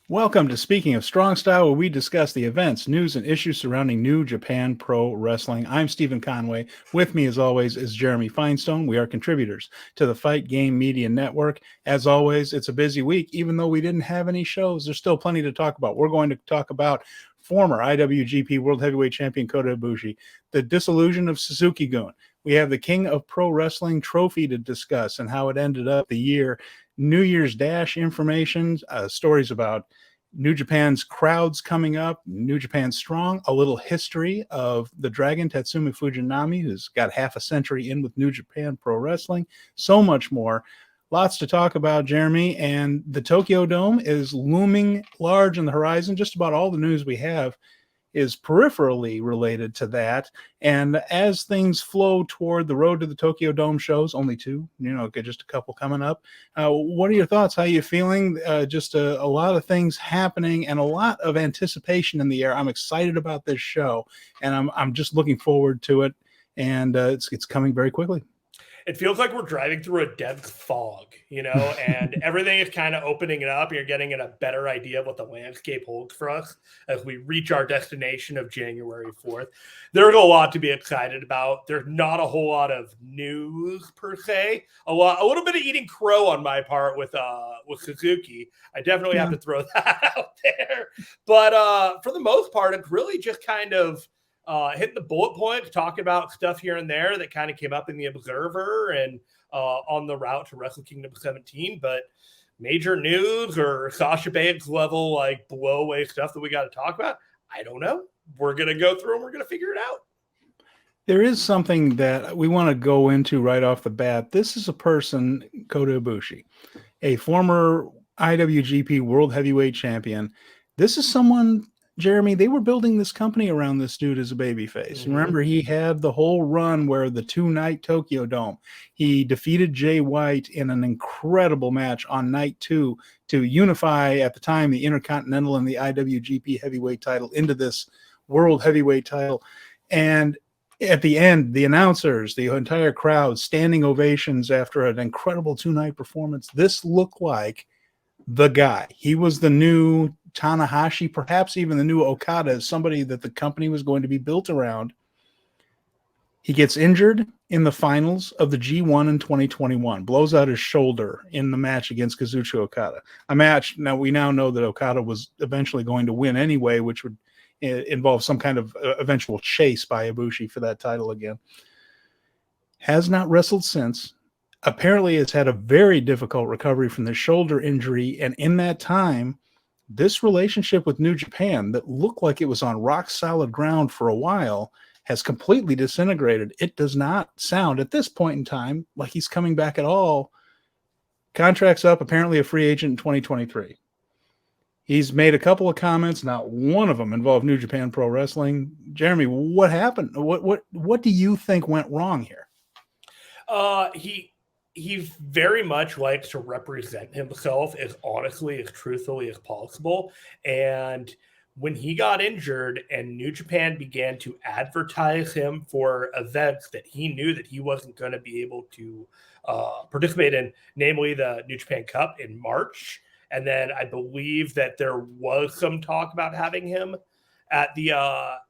Welcome to Speaking of Strong Style, where we discuss the events, news, and issues surrounding New Japan Pro Wrestling. I'm Stephen Conway. With me, as always, is Jeremy Finestone. We are contributors to the Fight Game Media Network. As always, it's a busy week. Even though we didn't have any shows, there's still plenty to talk about. We're going to talk about former IWGP World Heavyweight Champion Kota Ibushi, the dissolution of Suzuki-Gun. We have the King of Pro Wrestling trophy to discuss and how it ended up the year. New Year's Dash information, stories about New Japan's crowds coming up, New Japan Strong, a little history of the Dragon Tatsumi Fujinami, who's got half a century in with New Japan Pro Wrestling, so much more. Lots to talk about, Jeremy, and the Tokyo Dome is looming large on the horizon. Just about all the news we have is peripherally related to that. And as things flow toward the road to the Tokyo Dome shows, only two, just a couple coming up. What are your thoughts? How are you feeling? Just a lot of things happening and a lot of anticipation in the air. I'm excited about this show, and I'm just looking forward to it. And it's coming very quickly. It feels like we're driving through a dense fog, and everything is kind of opening it up. You're getting a better idea of what the landscape holds for us as we reach our destination of January 4th. There's a lot to be excited about. There's not a whole lot of news per se. A little bit of eating crow on my part with Suzuki. I definitely have to throw that out there. But for the most part, it's really just kind of hitting the bullet points, talking about stuff here and there that kind of came up in the Observer and on the route to Wrestle Kingdom 17. But major news or Sasha Banks level, like blow away stuff that we got to talk about, I don't know. We're going to go through and we're going to figure it out. There is something that we want to go into right off the bat. This is a person, Kota Ibushi, a former IWGP World Heavyweight Champion. This is someone, Jeremy, they were building this company around this dude as a babyface. Mm-hmm. Remember, he had the whole run where the 2-night Tokyo Dome, he defeated Jay White in an incredible match on night 2 to unify, at the time, the Intercontinental and the IWGP Heavyweight title into this World Heavyweight title. And at the end, the announcers, the entire crowd, standing ovations after an incredible 2-night performance. This looked like the guy. He was the new Tanahashi, perhaps even the new Okada, somebody that the company was going to be built around. He gets injured in the finals of the G1 in 2021, blows out his shoulder in the match against Kazuchika Okada. A match, now we now know that Okada was eventually going to win anyway, which would involve some kind of eventual chase by Ibushi for that title again. Has not wrestled since. Apparently has had a very difficult recovery from the shoulder injury, and in that time, this relationship with New Japan that looked like it was on rock solid ground for a while has completely disintegrated. It does not sound at this point in time like he's coming back at all. Contract's up, apparently a free agent in 2023. He's made a couple of comments, not one of them involved New Japan Pro Wrestling. Jeremy, what happened? What do you think went wrong here? He very much likes to represent himself as honestly, as truthfully as possible. And when he got injured and New Japan began to advertise him for events that he knew that he wasn't going to be able to participate in, namely the New Japan Cup in March. And then I believe that there was some talk about having him at the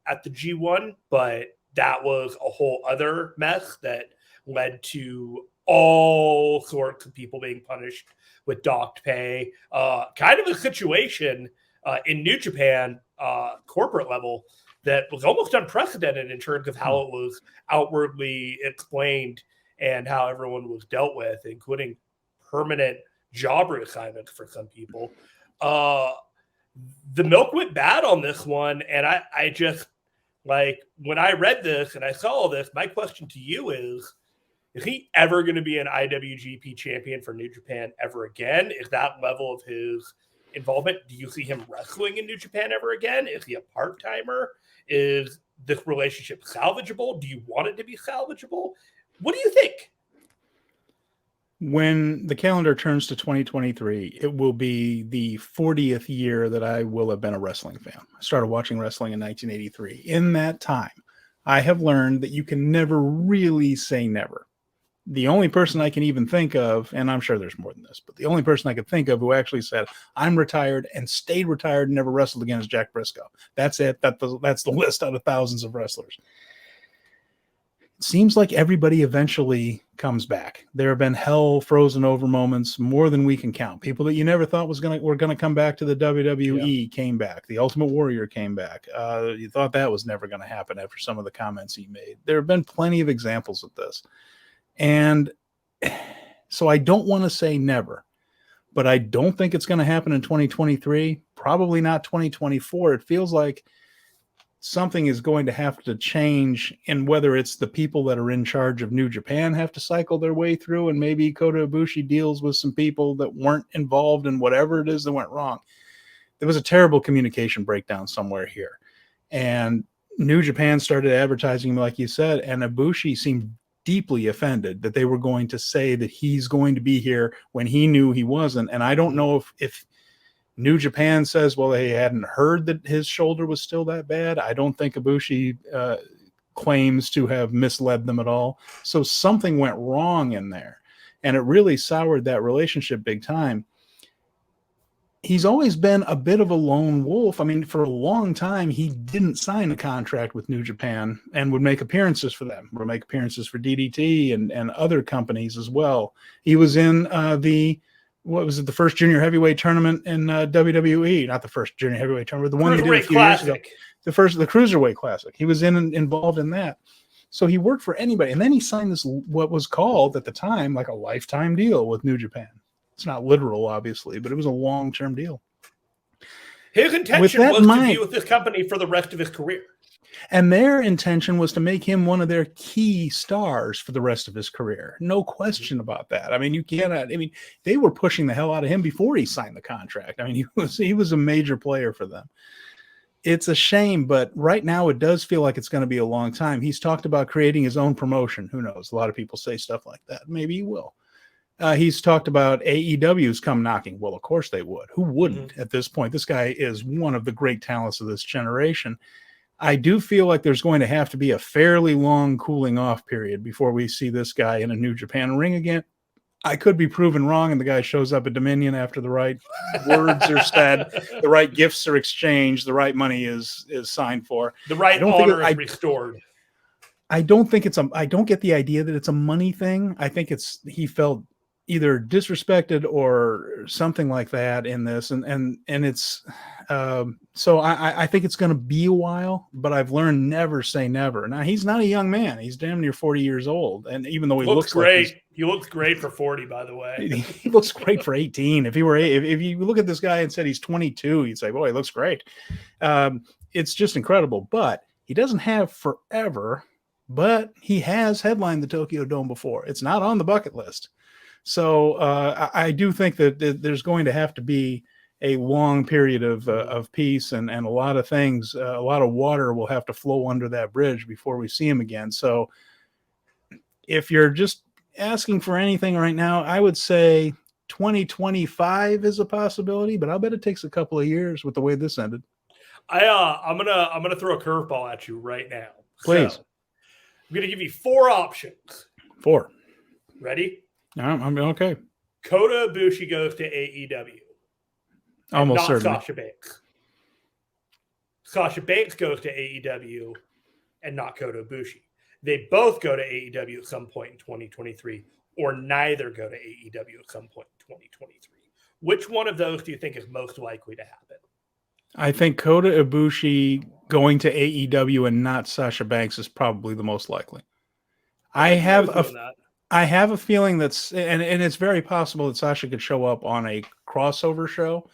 G1, but that was a whole other mess that led to all sorts of people being punished with docked pay. Kind of a situation in New Japan corporate level that was almost unprecedented in terms of how it was outwardly explained and how everyone was dealt with, including permanent job reassignments for some people. The milk went bad on this one, and I just, like, when I read this and I saw all this, my question to you is he ever going to be an IWGP champion for New Japan ever again? Is that level of his involvement? Do you see him wrestling in New Japan ever again? Is he a part-timer? Is this relationship salvageable? Do you want it to be salvageable? What do you think? When the calendar turns to 2023, it will be the 40th year that I will have been a wrestling fan. I started watching wrestling in 1983. In that time, I have learned that you can never really say never. The only person I can even think of, and I'm sure there's more than this, but the only person I could think of who actually said, I'm retired and stayed retired and never wrestled again is Jack Briscoe. That's it. That's the list out of thousands of wrestlers. It seems like everybody eventually comes back. There have been hell frozen over moments, more than we can count. People that you never thought were going to come back to the WWE came back. The Ultimate Warrior came back. You thought that was never going to happen after some of the comments he made. There have been plenty of examples of this. And so I don't want to say never, but I don't think it's going to happen in 2023. Probably not 2024. It feels like something is going to have to change, and whether it's the people that are in charge of New Japan have to cycle their way through, and maybe Kota Ibushi deals with some people that weren't involved in whatever it is that went wrong. There was a terrible communication breakdown somewhere here, and New Japan started advertising him, like you said, and Ibushi seemed deeply offended that they were going to say that he's going to be here when he knew he wasn't. And I don't know if New Japan says, well, they hadn't heard that his shoulder was still that bad. I don't think Ibushi claims to have misled them at all. So something went wrong in there, and it really soured that relationship big time. He's always been a bit of a lone wolf. I mean, for a long time, he didn't sign a contract with New Japan and would make appearances for them, would make appearances for DDT and other companies as well. He was in the first junior heavyweight tournament in WWE, not the first junior heavyweight tournament, the one he did a few years ago, the Cruiserweight Classic. He was involved in that. So he worked for anybody. And then he signed this, what was called at the time, like a lifetime deal with New Japan. It's not literal, obviously, but it was a long-term deal. His intention was to be with this company for the rest of his career. And their intention was to make him one of their key stars for the rest of his career. No question about that. I mean, they were pushing the hell out of him before he signed the contract. I mean, he was a major player for them. It's a shame, but right now it does feel like it's going to be a long time. He's talked about creating his own promotion. Who knows? A lot of people say stuff like that. Maybe he will. He's talked about AEW's come knocking. Well, of course they would. Who wouldn't at this point? This guy is one of the great talents of this generation. I do feel like there's going to have to be a fairly long cooling off period before we see this guy in a New Japan ring again. I could be proven wrong, and the guy shows up at Dominion after the right words are said, the right gifts are exchanged, the right money is signed for. The right honor is restored. I don't think I don't get the idea that it's a money thing. I think he felt either disrespected or something like that in this. And it's, so I think it's going to be a while, but I've learned never say never. Now he's not a young man. He's damn near 40 years old. And even though he looks great, like he looks great for 40, by the way. He looks great for 18. If you look at this guy and said he's 22, you'd say, boy, he looks great. It's just incredible, but he doesn't have forever, but he has headlined the Tokyo Dome before. It's not on the bucket list. So I do think that there's going to have to be a long period of peace and a lot of things, a lot of water will have to flow under that bridge before we see him again. So if you're just asking for anything right now, I would say 2025 is a possibility, but I'll bet it takes a couple of years with the way this ended. I'm gonna throw a curveball at you right now. Please. So, I'm gonna give you 4 options. 4. Ready? I'm okay. Kota Ibushi goes to AEW. Almost certainly. Sasha Banks. Sasha Banks goes to AEW and not Kota Ibushi. They both go to AEW at some point in 2023, or neither go to AEW at some point in 2023. Which one of those do you think is most likely to happen? I think Kota Ibushi going to AEW and not Sasha Banks is probably the most likely. I have a feeling that's, and it's very possible that Sasha could show up on a crossover show.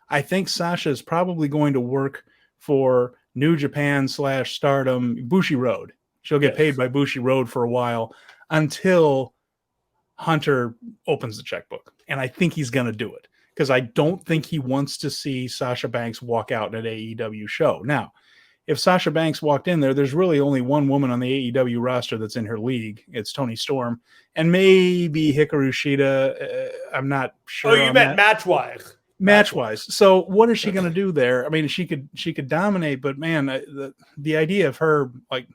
I think Sasha is probably going to work for New Japan / Stardom, Bushi Road. She'll get paid by Bushi Road for a while until Hunter opens the checkbook. And I think he's going to do it because I don't think he wants to see Sasha Banks walk out at an AEW show. Now, if Sasha Banks walked in there, there's really only one woman on the AEW roster that's in her league. It's Toni Storm and maybe Hikaru Shida. I'm not sure. Oh, you meant match-wise. Match-wise. So what is she going to do there? I mean, she could dominate, but man, the idea of her like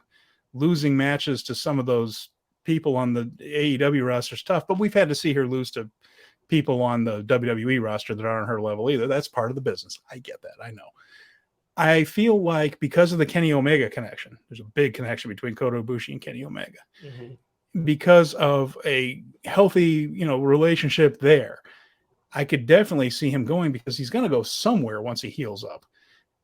losing matches to some of those people on the AEW roster is tough, but we've had to see her lose to people on the WWE roster that aren't her level either. That's part of the business. I get that. I know. I feel like because of the Kenny Omega connection, there's a big connection between Kota Ibushi and Kenny Omega. Because of a healthy, relationship there, I could definitely see him going because he's going to go somewhere once he heals up.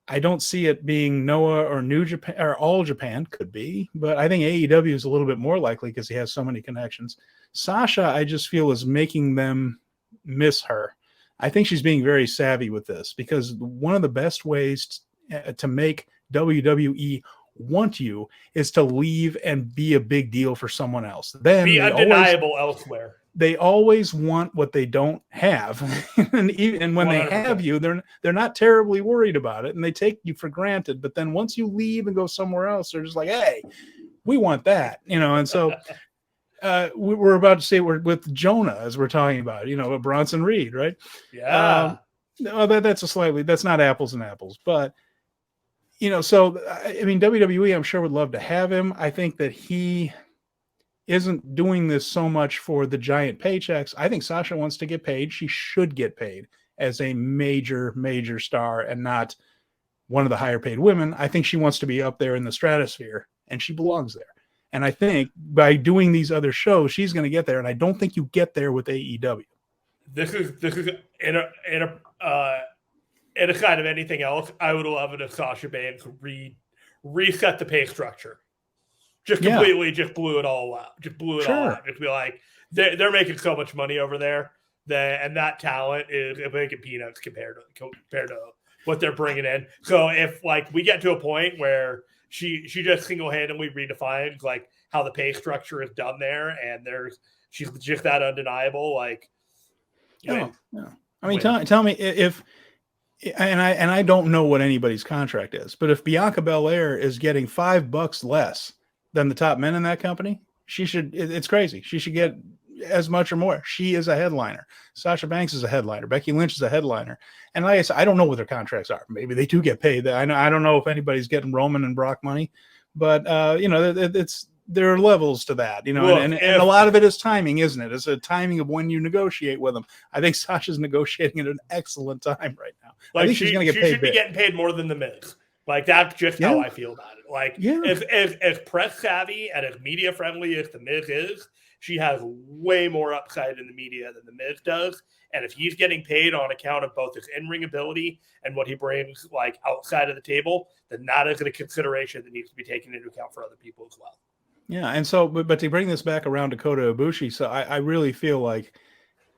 I don't see it being Noah or New Japan or All Japan, could be, but I think AEW is a little bit more likely because he has so many connections. Sasha, I just feel, is making them miss her. I think she's being very savvy with this because one of the best ways to make WWE want you is to leave and be a big deal for someone else. Then be undeniable elsewhere. They always want what they don't have, and when 100%. They have you, they're not terribly worried about it, and they take you for granted. But then once you leave and go somewhere else, they're just like, "Hey, we want that," And so we're about to say we're with Jonah as we're talking about, Bronson Reed, right? Yeah. That's not apples and apples, but. So, I mean, WWE, I'm sure, would love to have him. I think that he isn't doing this so much for the giant paychecks. I think Sasha wants to get paid. She should get paid as a major, major star and not one of the higher paid women. I think she wants to be up there in the stratosphere, and she belongs there. And I think by doing these other shows, she's going to get there. And I don't think you get there with AEW. This is in a kind of anything else, I would love it if Sasha Banks reset the pay structure. Just completely just blew it all out. Just blew it all out. Just be like, they're making so much money over there, and that talent is making peanuts compared to what they're bringing in. So if we get to a point where she just single-handedly redefines how the pay structure is done there, and she's just that undeniable. I mean, tell me if. And I don't know what anybody's contract is, but if Bianca Belair is getting $5 less than the top men in that company, she should. It's crazy. She should get as much or more. She is a headliner. Sasha Banks is a headliner. Becky Lynch is a headliner. And like I said, I don't know what their contracts are. Maybe they do get paid. I don't know if anybody's getting Roman and Brock money, but there are levels to that, and a lot of it is timing, isn't it? It's a timing of when you negotiate with them. I think Sasha's negotiating at an excellent time right now. I think she's going to get paid. She should be getting paid more than the Miz. That's just how I feel about it. As press savvy and as media friendly as the Miz is, she has way more upside in the media than the Miz does. And if he's getting paid on account of both his in-ring ability and what he brings outside of the table, then that is a consideration that needs to be taken into account for other people as well. Yeah, and so, but to bring this back around to Kota Ibushi, so I really feel like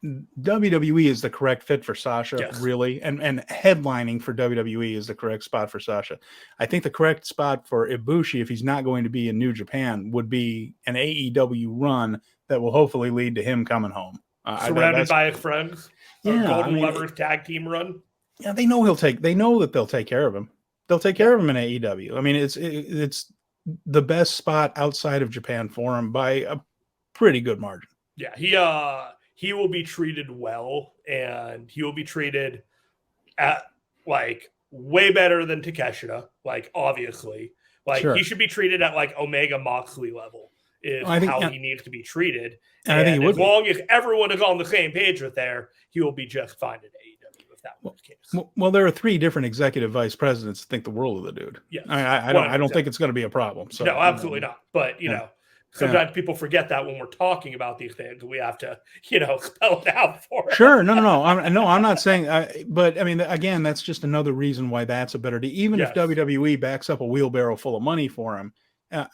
WWE is the correct fit for Sasha, really, and headlining for WWE is the correct spot for Sasha. I think the correct spot for Ibushi, if he's not going to be in New Japan, would be an AEW run that will hopefully lead to him coming home. Surrounded by his friends. Golden Lovers tag team run. Yeah, they know that they'll take care of him. They'll take care of him in AEW. I mean, it's the best spot outside of Japan for him by a pretty good margin. Yeah, he will be treated well, and he will be treated at way better than Takeshita. Obviously, he should be treated at Omega Moxley level. Is how he needs to be treated. And I think as long as everyone is on the same page with he will be just fine at AEW if that was the case. Well, there are 3 different executive vice presidents that think the world of the dude. Yes. I don't think it's going to be a problem. So, no, absolutely not. But, sometimes people forget that when we're talking about these things, we have to, spell it out for it. Sure. No. I'm not saying, but I mean, again, that's just another reason why that's a better deal. Even if WWE backs up a wheelbarrow full of money for him,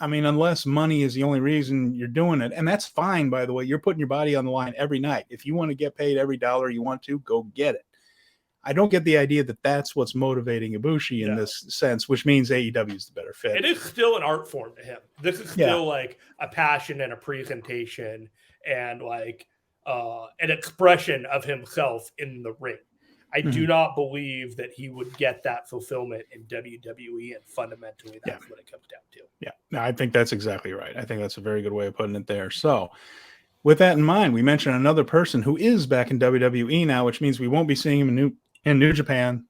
I mean, unless money is the only reason you're doing it, and that's fine, by the way. You're putting your body on the line every night. If you want to get paid every dollar you want to, go get it. I don't get the idea that that's what's motivating Ibushi in this sense, which means AEW is the better fit. It is still an art form to him. This is still a passion and a presentation and an expression of himself in the ring. I do not believe that he would get that fulfillment in WWE, and fundamentally that's what it comes down to. Yeah, no, I think that's exactly right. I think that's a very good way of putting it there. So with that in mind, we mentioned another person who is back in WWE now, which means we won't be seeing him in New Japan.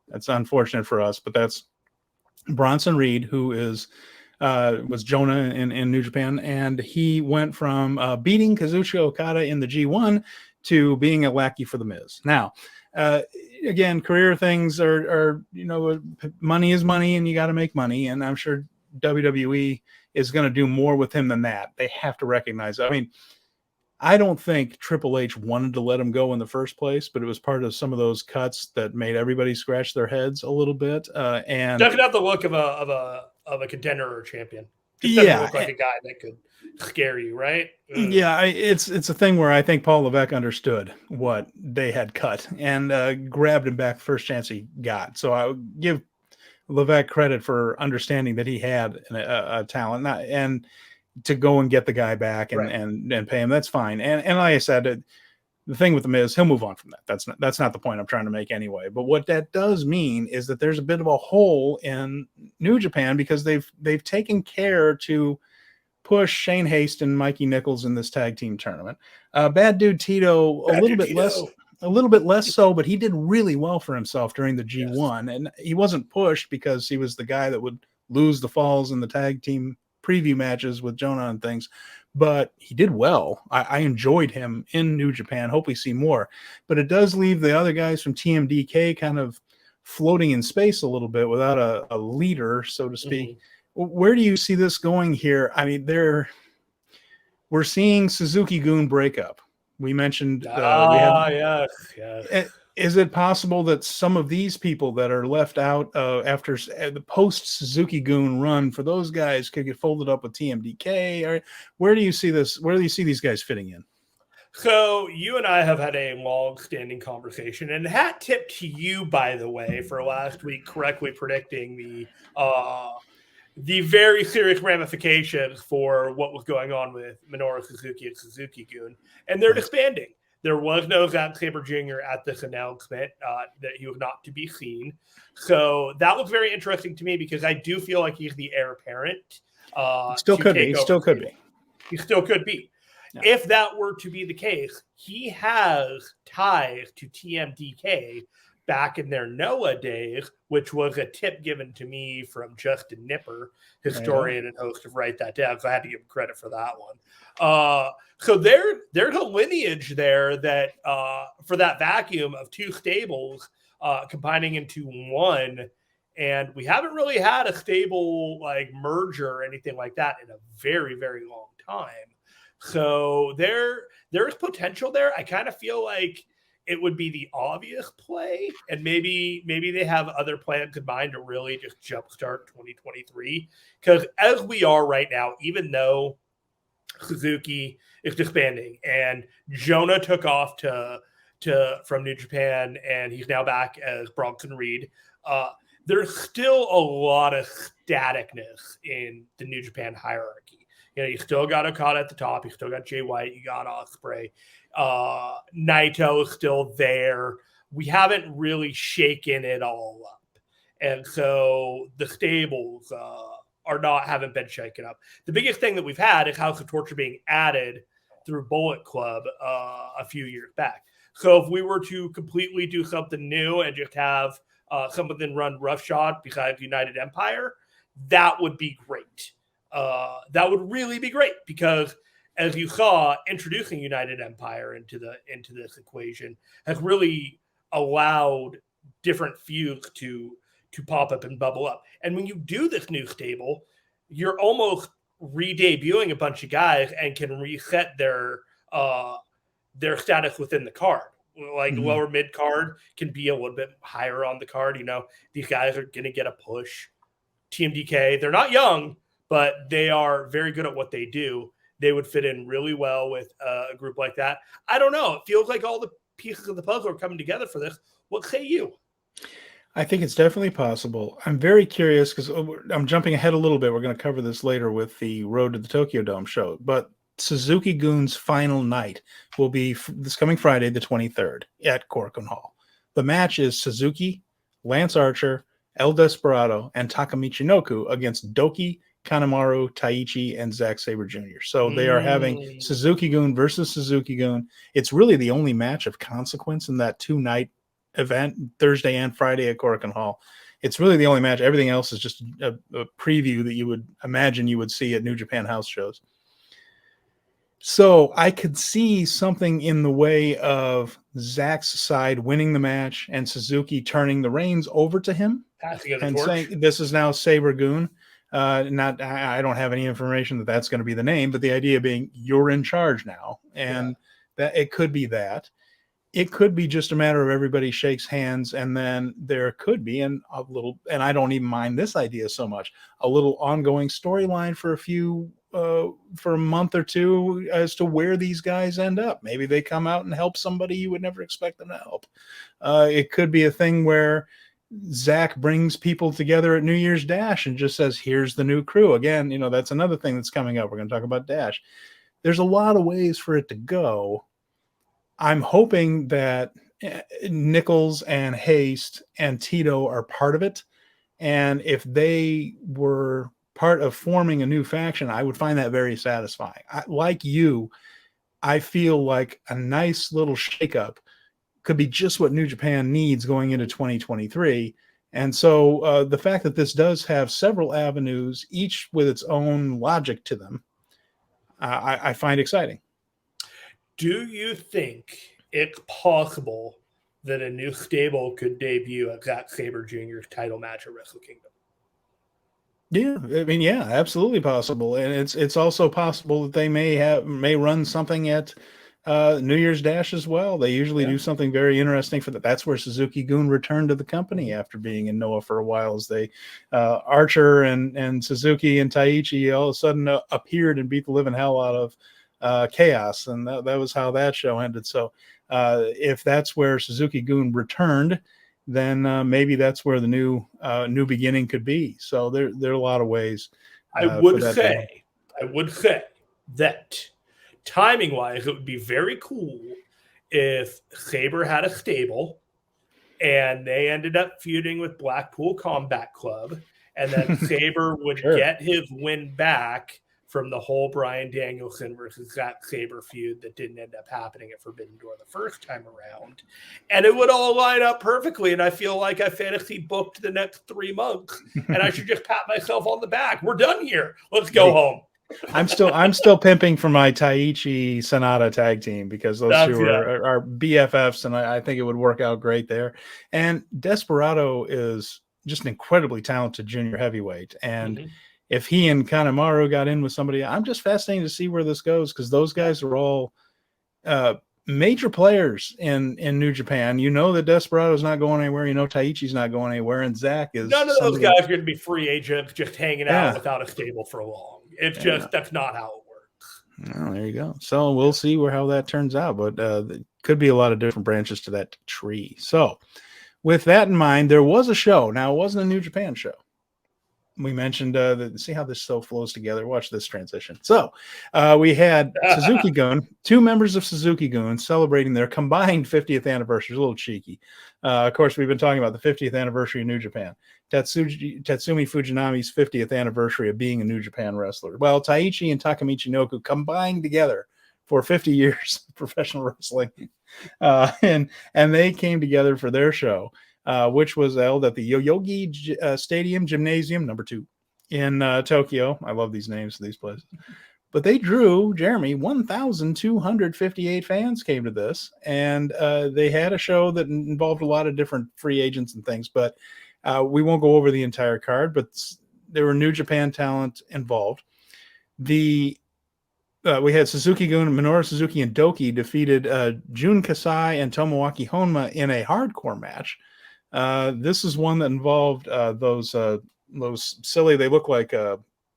That's unfortunate for us, but that's Bronson Reed, who is was Jonah in New Japan, and he went from beating Kazuchika Okada in the G1 to being a lackey for the Miz. Now, again, career things are money is money, and you got to make money, and I'm sure WWE is going to do more with him than that. They have to recognize it. I mean, I don't think Triple H wanted to let him go in the first place, but it was part of some of those cuts that made everybody scratch their heads a little bit. And doesn't have the look of a contender or a champion. Just doesn't look like a guy that could scare you, right? Yeah, it's a thing where I think Paul Levesque understood what they had cut and grabbed him back the first chance he got. So I would give Levesque credit for understanding that he had a talent, and to go and get the guy back and pay him. That's fine. And like I said, the thing with the Miz, he'll move on from that. That's not the point I'm trying to make anyway. But what that does mean is that there's a bit of a hole in New Japan because they've taken care to push Shane Haste and Mikey Nichols in this tag team tournament. Bad Dude Tito, a little bit less so, but he did really well for himself during the G1. Yes. And he wasn't pushed because he was the guy that would lose the falls in the tag team preview matches with Jonah and things, but he did well. I enjoyed him in New Japan. Hope we see more, but it does leave the other guys from TMDK kind of floating in space a little bit without a leader, so to speak. Mm-hmm. Where do you see this going here? I mean, we're seeing Suzuki-Gun break up. We mentioned Is it possible that some of these people that are left out after the post Suzuki-Gun run for those guys could get folded up with TMDK? Or where do you see this? Where do you see these guys fitting in? So you and I have had a long-standing conversation, and hat tip to you, by the way, for last week correctly predicting the very serious ramifications for what was going on with Minoru Suzuki and Suzuki-Gun, and they're disbanding. There was no Zack Sabre Jr. at this announcement that he was not to be seen. So that was very interesting to me because I do feel like he's the heir apparent. He still could be. He still could be. Yeah. If that were to be the case, he has ties to TMDK back in their Noah days, which was a tip given to me from Justin Nipper, historian and host of Write That Down. So I had to give him credit for that one. So there's a lineage there that for that vacuum of two stables combining into one, and we haven't really had a stable like merger or anything like that in a very, very long time. So there's potential there. I kind of feel like it would be the obvious play, and maybe they have other plans in mind to really just jumpstart 2023. Because as we are right now, even though Suzuki is disbanding and Jonah took off from New Japan and he's now back as Bronson Reed, there's still a lot of staticness in the New Japan hierarchy. You know, you still got Okada at the top. You still got Jay White. You got Ospreay. Naito is still there. We haven't really shaken it all up. And so the stables haven't been shaken up. The biggest thing that we've had is House of Torture being added through Bullet Club a few years back. So if we were to completely do something new and just have something run roughshod besides United Empire, that would be great. That would really be great because, as you saw, introducing United Empire into this equation has really allowed different feuds to pop up and bubble up. And when you do this new stable, you're almost re-debuting a bunch of guys and can reset their status within the card. Like lower mid card can be a little bit higher on the card. You know, these guys are going to get a push. TMDK, they're not young, but they are very good at what they do. They would fit in really well with a group like that. I don't know. It feels like all the pieces of the puzzle are coming together for this. What say you? I think it's definitely possible. I'm very curious because I'm jumping ahead a little bit. We're going to cover this later with the Road to the Tokyo Dome show. But Suzuki-Gun's final night will be this coming Friday, the 23rd, at Korakuen Hall. The match is Suzuki, Lance Archer, El Desperado, and Taka Michinoku against Doki, Kanemaru, Taichi, and Zack Sabre Jr. So they are having Suzuki-Gun versus Suzuki-Gun. It's really the only match of consequence in that two-night event, Thursday and Friday at Korakuen Hall. It's really the only match. Everything else is just a preview that you would imagine you would see at New Japan house shows. So I could see something in the way of Zach's side winning the match and Suzuki turning the reins over to him Passing of the and torch. saying, this is now Sabre-Gun. I don't have any information that that's going to be the name, but the idea being you're in charge now. And that it could be that. It could be just a matter of everybody shakes hands, and then there could be and I don't even mind this idea so much, a little ongoing storyline for a month or two as to where these guys end up. Maybe they come out and help somebody you would never expect them to help. It could be a thing where Zach brings people together at New Year's Dash and just says, here's the new crew. Again, that's another thing that's coming up. We're going to talk about Dash. There's a lot of ways for it to go. I'm hoping that Nichols and Haste and Tito are part of it. And if they were part of forming a new faction, I would find that very satisfying. Like you, I feel like a nice little shakeup could be just what New Japan needs going into 2023. And so the fact that this does have several avenues, each with its own logic to them, I find exciting. Do you think it's possible that a new stable could debut a Zack Sabre Jr.'s title match at Wrestle Kingdom? Yeah, I mean, yeah, absolutely possible, and it's also possible that they may run something at New Year's Dash as well. They usually do something very interesting for that. That's where Suzuki-Gun returned to the company after being in Noah for a while, as they Archer and Suzuki and Taichi all of a sudden appeared and beat the living hell out of Chaos, and that was how that show ended. So if that's where Suzuki-Gun returned, then maybe that's where the new beginning could be. So there are a lot of ways. I would say that timing wise, it would be very cool if Sabre had a stable and they ended up feuding with Blackpool Combat Club, and then Sabre would get his win back from the whole Bryan Danielson versus Zack Sabre feud that didn't end up happening at Forbidden Door the first time around. And it would all line up perfectly. And I feel like I fantasy booked the next 3 months and I should just pat myself on the back. We're done here. Let's go home. I'm still pimping for my Taichi Sonata tag team because those two are BFFs, and I think it would work out great there. And Desperado is just an incredibly talented junior heavyweight. And if he and Kanemaru got in with somebody, I'm just fascinated to see where this goes, because those guys are all major players in New Japan. That Desperado's not going anywhere. Taichi's not going anywhere, and Zach is. None of those guys are going to be free agents just hanging out without a stable for long. It's just that's not how it works. Well, there you go. So we'll see how that turns out, but there could be a lot of different branches to that tree. So with that in mind, there was a show. Now, it wasn't a New Japan show. We mentioned see how this so flows together. Watch this transition. So we had Suzuki-Gun, 2 members of Suzuki-Gun celebrating their combined 50th anniversary. A little cheeky. Of course, we've been talking about the 50th anniversary of New Japan. Tatsumi Fujinami's 50th anniversary of being a New Japan wrestler. Well, Taichi and Taka Michinoku combined together for 50 years of professional wrestling. And they came together for their show, which was held at the Yoyogi Stadium Gymnasium #2 in Tokyo. I love these names of these places. But they drew, Jeremy, 1,258 fans came to this. And they had a show that involved a lot of different free agents and things. But we won't go over the entire card, but there were New Japan talent involved. We had Suzuki-Gun, Minoru Suzuki, and Doki defeated Jun Kasai and Tomoaki Honma in a hardcore match. This is one that involved those silly, they look like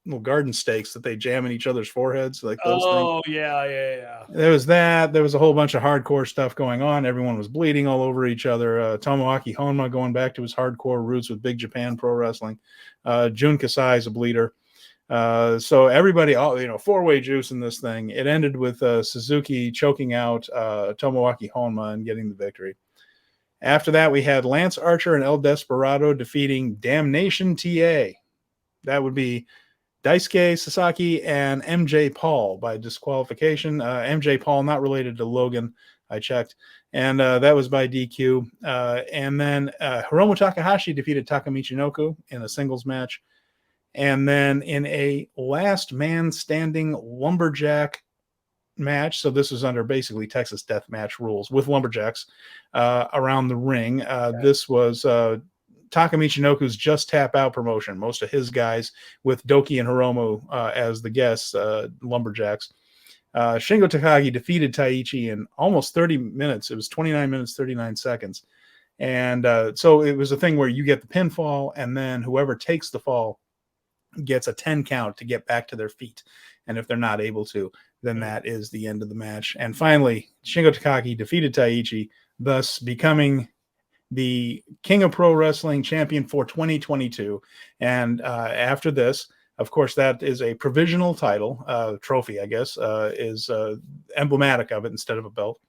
little garden stakes that they jam in each other's foreheads, like those things. Oh, yeah. There was that. There was a whole bunch of hardcore stuff going on. Everyone was bleeding all over each other. Tomoaki Honma going back to his hardcore roots with Big Japan Pro Wrestling. Jun Kasai is a bleeder. So everybody, 4-way juice in this thing. It ended with Suzuki choking out Tomoaki Honma and getting the victory. After that, we had Lance Archer and El Desperado defeating Damnation TA. That would be Daisuke Sasaki and MJ Paul by disqualification. MJ Paul, not related to Logan, I checked. And that was by DQ. And then Hiromu Takahashi defeated Taka Michinoku in a singles match. And then in a last man standing lumberjack match, so this is under basically Texas death match rules with lumberjacks around the ring. This was Taka Michinoku's Just Tap Out promotion. Most of his guys with Doki and Hiromu as the guests, lumberjacks. Shingo Takagi defeated Taichi in almost 30 minutes. It was 29 minutes, 39 seconds. And so it was a thing where you get the pinfall, and then whoever takes the fall gets a 10 count to get back to their feet. And if they're not able to, then that is the end of the match. And finally, Shingo Takagi defeated Taichi, thus becoming the King of Pro Wrestling champion for 2022. And after this, of course, that is a provisional title, trophy, I guess, is emblematic of it instead of a belt.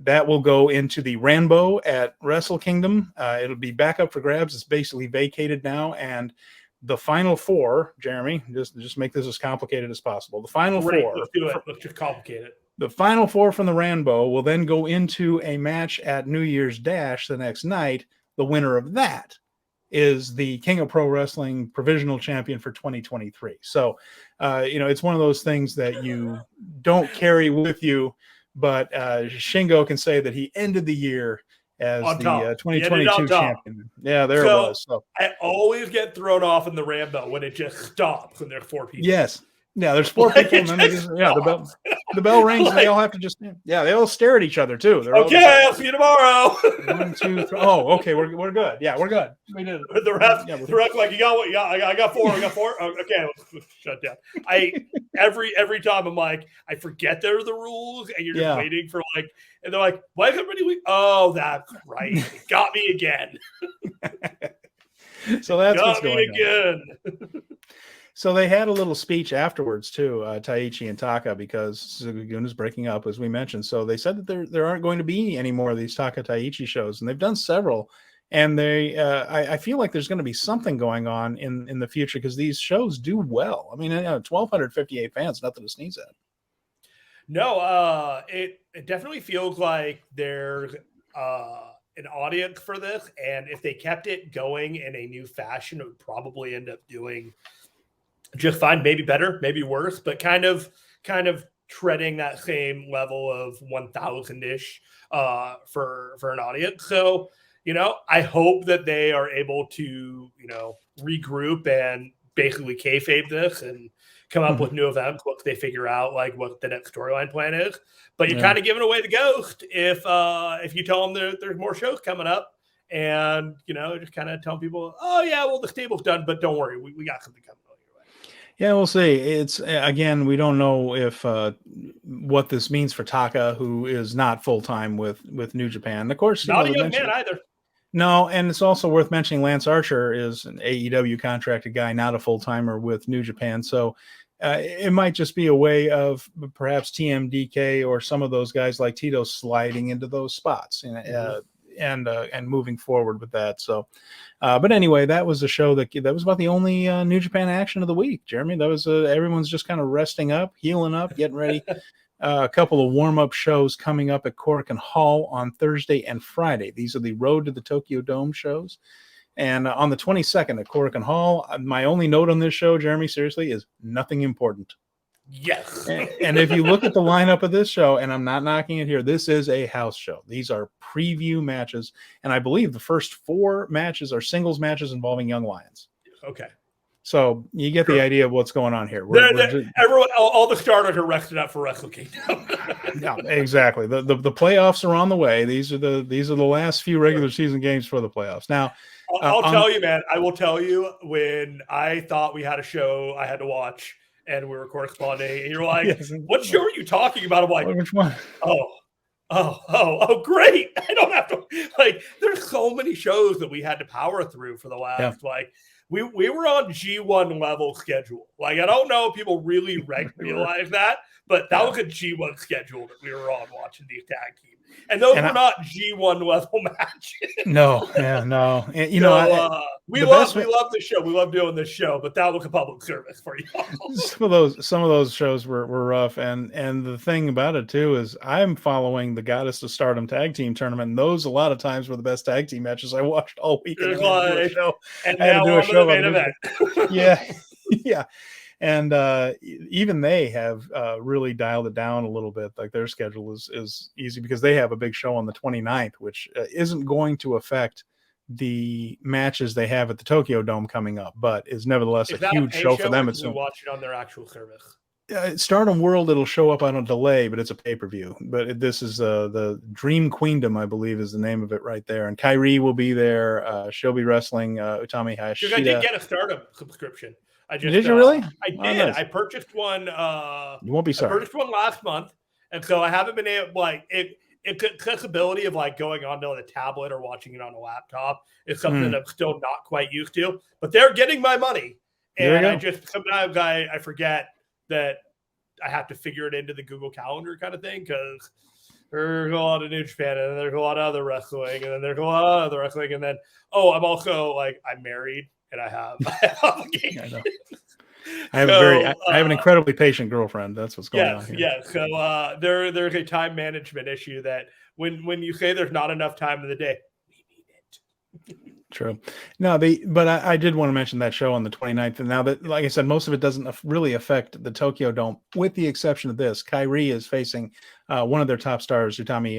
That will go into the Rambo at Wrestle Kingdom. It'll be back up for grabs. It's basically vacated now. And the final four, Jeremy, just make this as complicated as possible. The final four. Let's do it. Let's just complicate it. The final four from the Rambo will then go into a match at New Year's Dash the next night. The winner of that is the King of Pro Wrestling provisional champion for 2023. So, it's one of those things that you don't carry with you, but Shingo can say that he ended the year as the 2022 champion. Yeah, there it was. So I always get thrown off in the Rambo when it just stops when there's four people. Yes. Yeah, there's four people, and then the bell rings, and they all have to just they all stare at each other too. They're I'll see you tomorrow. 1, 2, 3. Oh, okay, we're good. Yeah, we're good. We did it. The ref, like, you got what? Yeah, I got four. Oh, okay, let's shut down. Every time I'm like, I forget there are the rules, and you're just waiting for and they're like, why is everybody? Oh, that's right. It got me again. So that's what's going on. Again. So they had a little speech afterwards too, Taichi and Taka, because Suzuki-Gun is breaking up, as we mentioned. So they said that there aren't going to be any more of these Taka Taichi shows, and they've done several. And I feel like there's going to be something going on in the future, because these shows do well. I mean, 1,258 fans, nothing to sneeze at. No, it definitely feels like there's an audience for this, and if they kept it going in a new fashion, it would probably end up doing just fine, maybe better, maybe worse, but kind of treading that same level of 1,000-ish for an audience. So, I hope that they are able to, regroup and basically kayfabe this and come up with new events once they figure out what the next storyline plan is. But you're kind of giving away the ghost if you tell them there's more shows coming up, and just kind of telling people, oh yeah, well the stable's done, but don't worry, we got something coming. Yeah, we'll see. It's again, we don't know if what this means for Taka, who is not full time with New Japan. Of course, not a young man either. No, and it's also worth mentioning Lance Archer is an AEW contracted guy, not a full timer with New Japan. So it might just be a way of perhaps TMDK or some of those guys like Tito sliding into those spots and moving forward with that. So, but anyway, that was a show that was about the only New Japan action of the week, Jeremy. That was everyone's just kind of resting up, healing up, getting ready. A couple of warm-up shows coming up at Korakuen Hall on Thursday and Friday. These are the Road to the Tokyo Dome shows. And on the 22nd at Korakuen Hall, my only note on this show, Jeremy, seriously, is nothing important. Yes. And if you look at the lineup of this show, and I'm not knocking it here, this is a house show. These are preview matches. And I believe the first 4 matches are singles matches involving Young Lions. Okay. So you get the idea of what's going on here. Everyone, all the starters are rested up for Wrestle Kingdom. Yeah, exactly. The playoffs are on the way. These are the last few regular season games for the playoffs. Now, I'll tell you, man. I will tell you, when I thought we had a show I had to watch and we were corresponding, and you're like, yes. What show are you talking about? I'm like, which one? Oh, great. I don't have to, there's so many shows that we had to power through for the last, we were on G1 level schedule. I don't know if people really realize that, but that was a G1 schedule that we were on watching these tag teams. And those were not G1 level matches. No, yeah, no. And, we love the show. We love doing this show, but that was a public service for y'all. Some of those shows were rough, and the thing about it too is I'm following the Goddess of Stardom tag team tournament, and those a lot of times were the best tag team matches I watched all week. And I had to do a show main event. Yeah, yeah. And even they have really dialed it down a little bit. Like their schedule is easy because they have a big show on the 29th, which isn't going to affect the matches they have at the Tokyo Dome coming up, but is nevertheless a huge show for them. It's watch it on their actual service. Stardom World, it'll show up on a delay, but it's a pay-per-view. But this is the Dream Queendom, I believe, is the name of it right there. And Kairi will be there. She'll be wrestling Utami Hayashida. I did get a Stardom subscription. Did you really? I did. Nice. I purchased one. You won't be sorry. I purchased one last month, and so I haven't been able accessibility of like going onto the tablet or watching it on a laptop is something that I'm still not quite used to. But they're getting my money, and I just sometimes I forget that I have to figure it into the Google Calendar kind of thing because there's a lot of New Japan and then there's a lot of other wrestling and then there's a lot of other wrestling and then I'm also I'm married. And I have obligations. I have an incredibly patient girlfriend. That's what's going on here. Yeah. So there's a time management issue that when you say there's not enough time in the day, we need it. True. No, but I did want to mention that show on the 29th. And now that, like I said, most of it doesn't really affect the Tokyo Dome, with the exception of this. Kairi is facing one of their top stars, Utami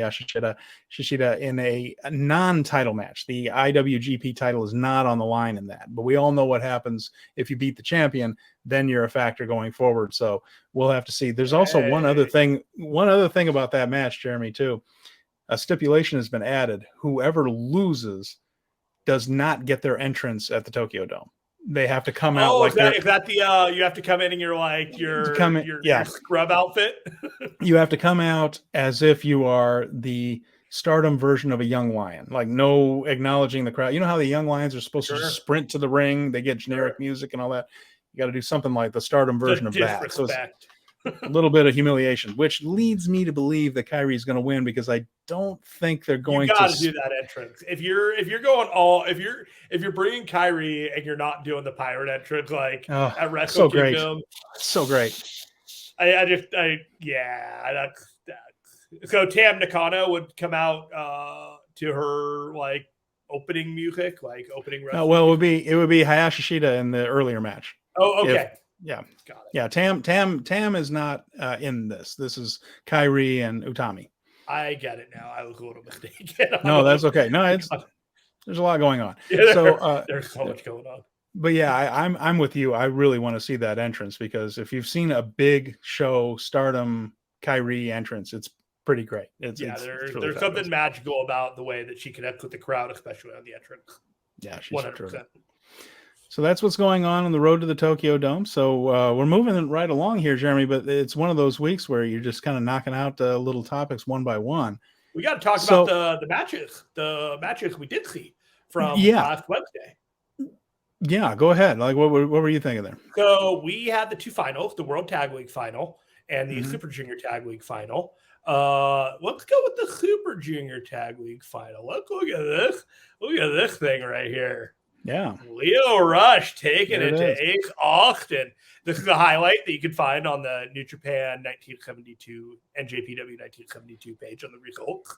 Shishida, in a non-title match. The IWGP title is not on the line in that. But we all know what happens if you beat the champion, then you're a factor going forward. So we'll have to see. There's also one other thing about that match, Jeremy, too. A stipulation has been added. Whoever loses does not get their entrance at the Tokyo Dome. They have to come out like that. Is that the you have to come in in your scrub outfit? You have to come out as if you are the Stardom version of a young lion, like no acknowledging the crowd. You know how the young lions are supposed to sprint to the ring, they get generic music and all that. You got to do something like the Stardom version of that. So it's a little bit of humiliation, which leads me to believe that Kairi is going to win because I don't think they're going to do that entrance. If you're bringing Kairi and you're not doing the pirate entrance at Wrestle Kingdom, so great. So Tam Nakano would come out to her opening music, opening wrestling. Well, it would be Hayashi Shida in the earlier match. Oh, okay. Yeah. Got it. Yeah, Tam is not in this. This is Kairi and Utami. I get it now. I was a little mistaken. No, that's okay. No, there's a lot going on. Yeah, there's so much going on. But yeah, I'm with you. I really want to see that entrance because if you've seen a big show Stardom Kairi entrance, it's pretty great. There's something magical about the way that she connects with the crowd, especially on the entrance. Yeah, she's 100%. So that's what's going on the road to the Tokyo Dome. So we're moving right along here, Jeremy, but it's one of those weeks where you're just kind of knocking out little topics one by one. We got to talk about the matches we did see from last Wednesday. Yeah, go ahead. What were you thinking there? So we had the two finals, the World Tag League final and the Super Junior Tag League final. Let's go with the Super Junior Tag League final. Let's look at this. Look at this thing right here. Yeah. Leo Rush taking it to Ace Austin. This is a highlight that you can find on the New Japan 1972 NJPW 1972 page on the results.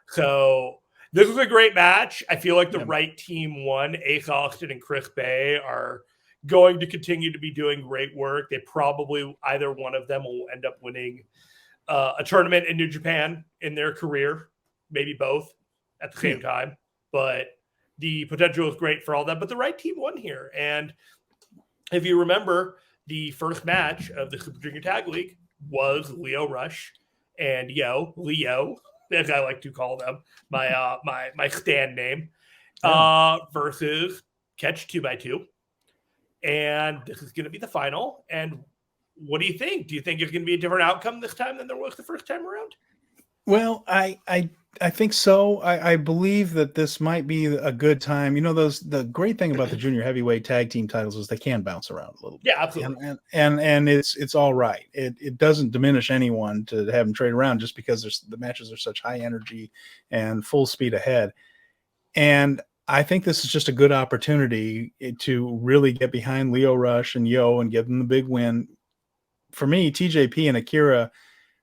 So this was a great match. I feel like the right team won. Ace Austin and Chris Bay are going to continue to be doing great work. They probably, either one of them will end up winning a tournament in New Japan in their career. Maybe both at the same time. But the potential is great for all that, but the right team won here. And if you remember, the first match of the Super Junior Tag League was Leo Rush and Leo, as I like to call them, my stand name, versus Catch 2x2. And this is going to be the final. And what do you think? Do you think it's going to be a different outcome this time than there was the first time around? Well, I think so. I believe that this might be a good time. You know, the great thing about the junior heavyweight tag team titles is they can bounce around a little bit. Yeah, absolutely. And it's all right. It doesn't diminish anyone to have them trade around just because the matches are such high energy and full speed ahead. And I think this is just a good opportunity to really get behind Lio Rush and Yo and give them the big win. For me, TJP and Akira,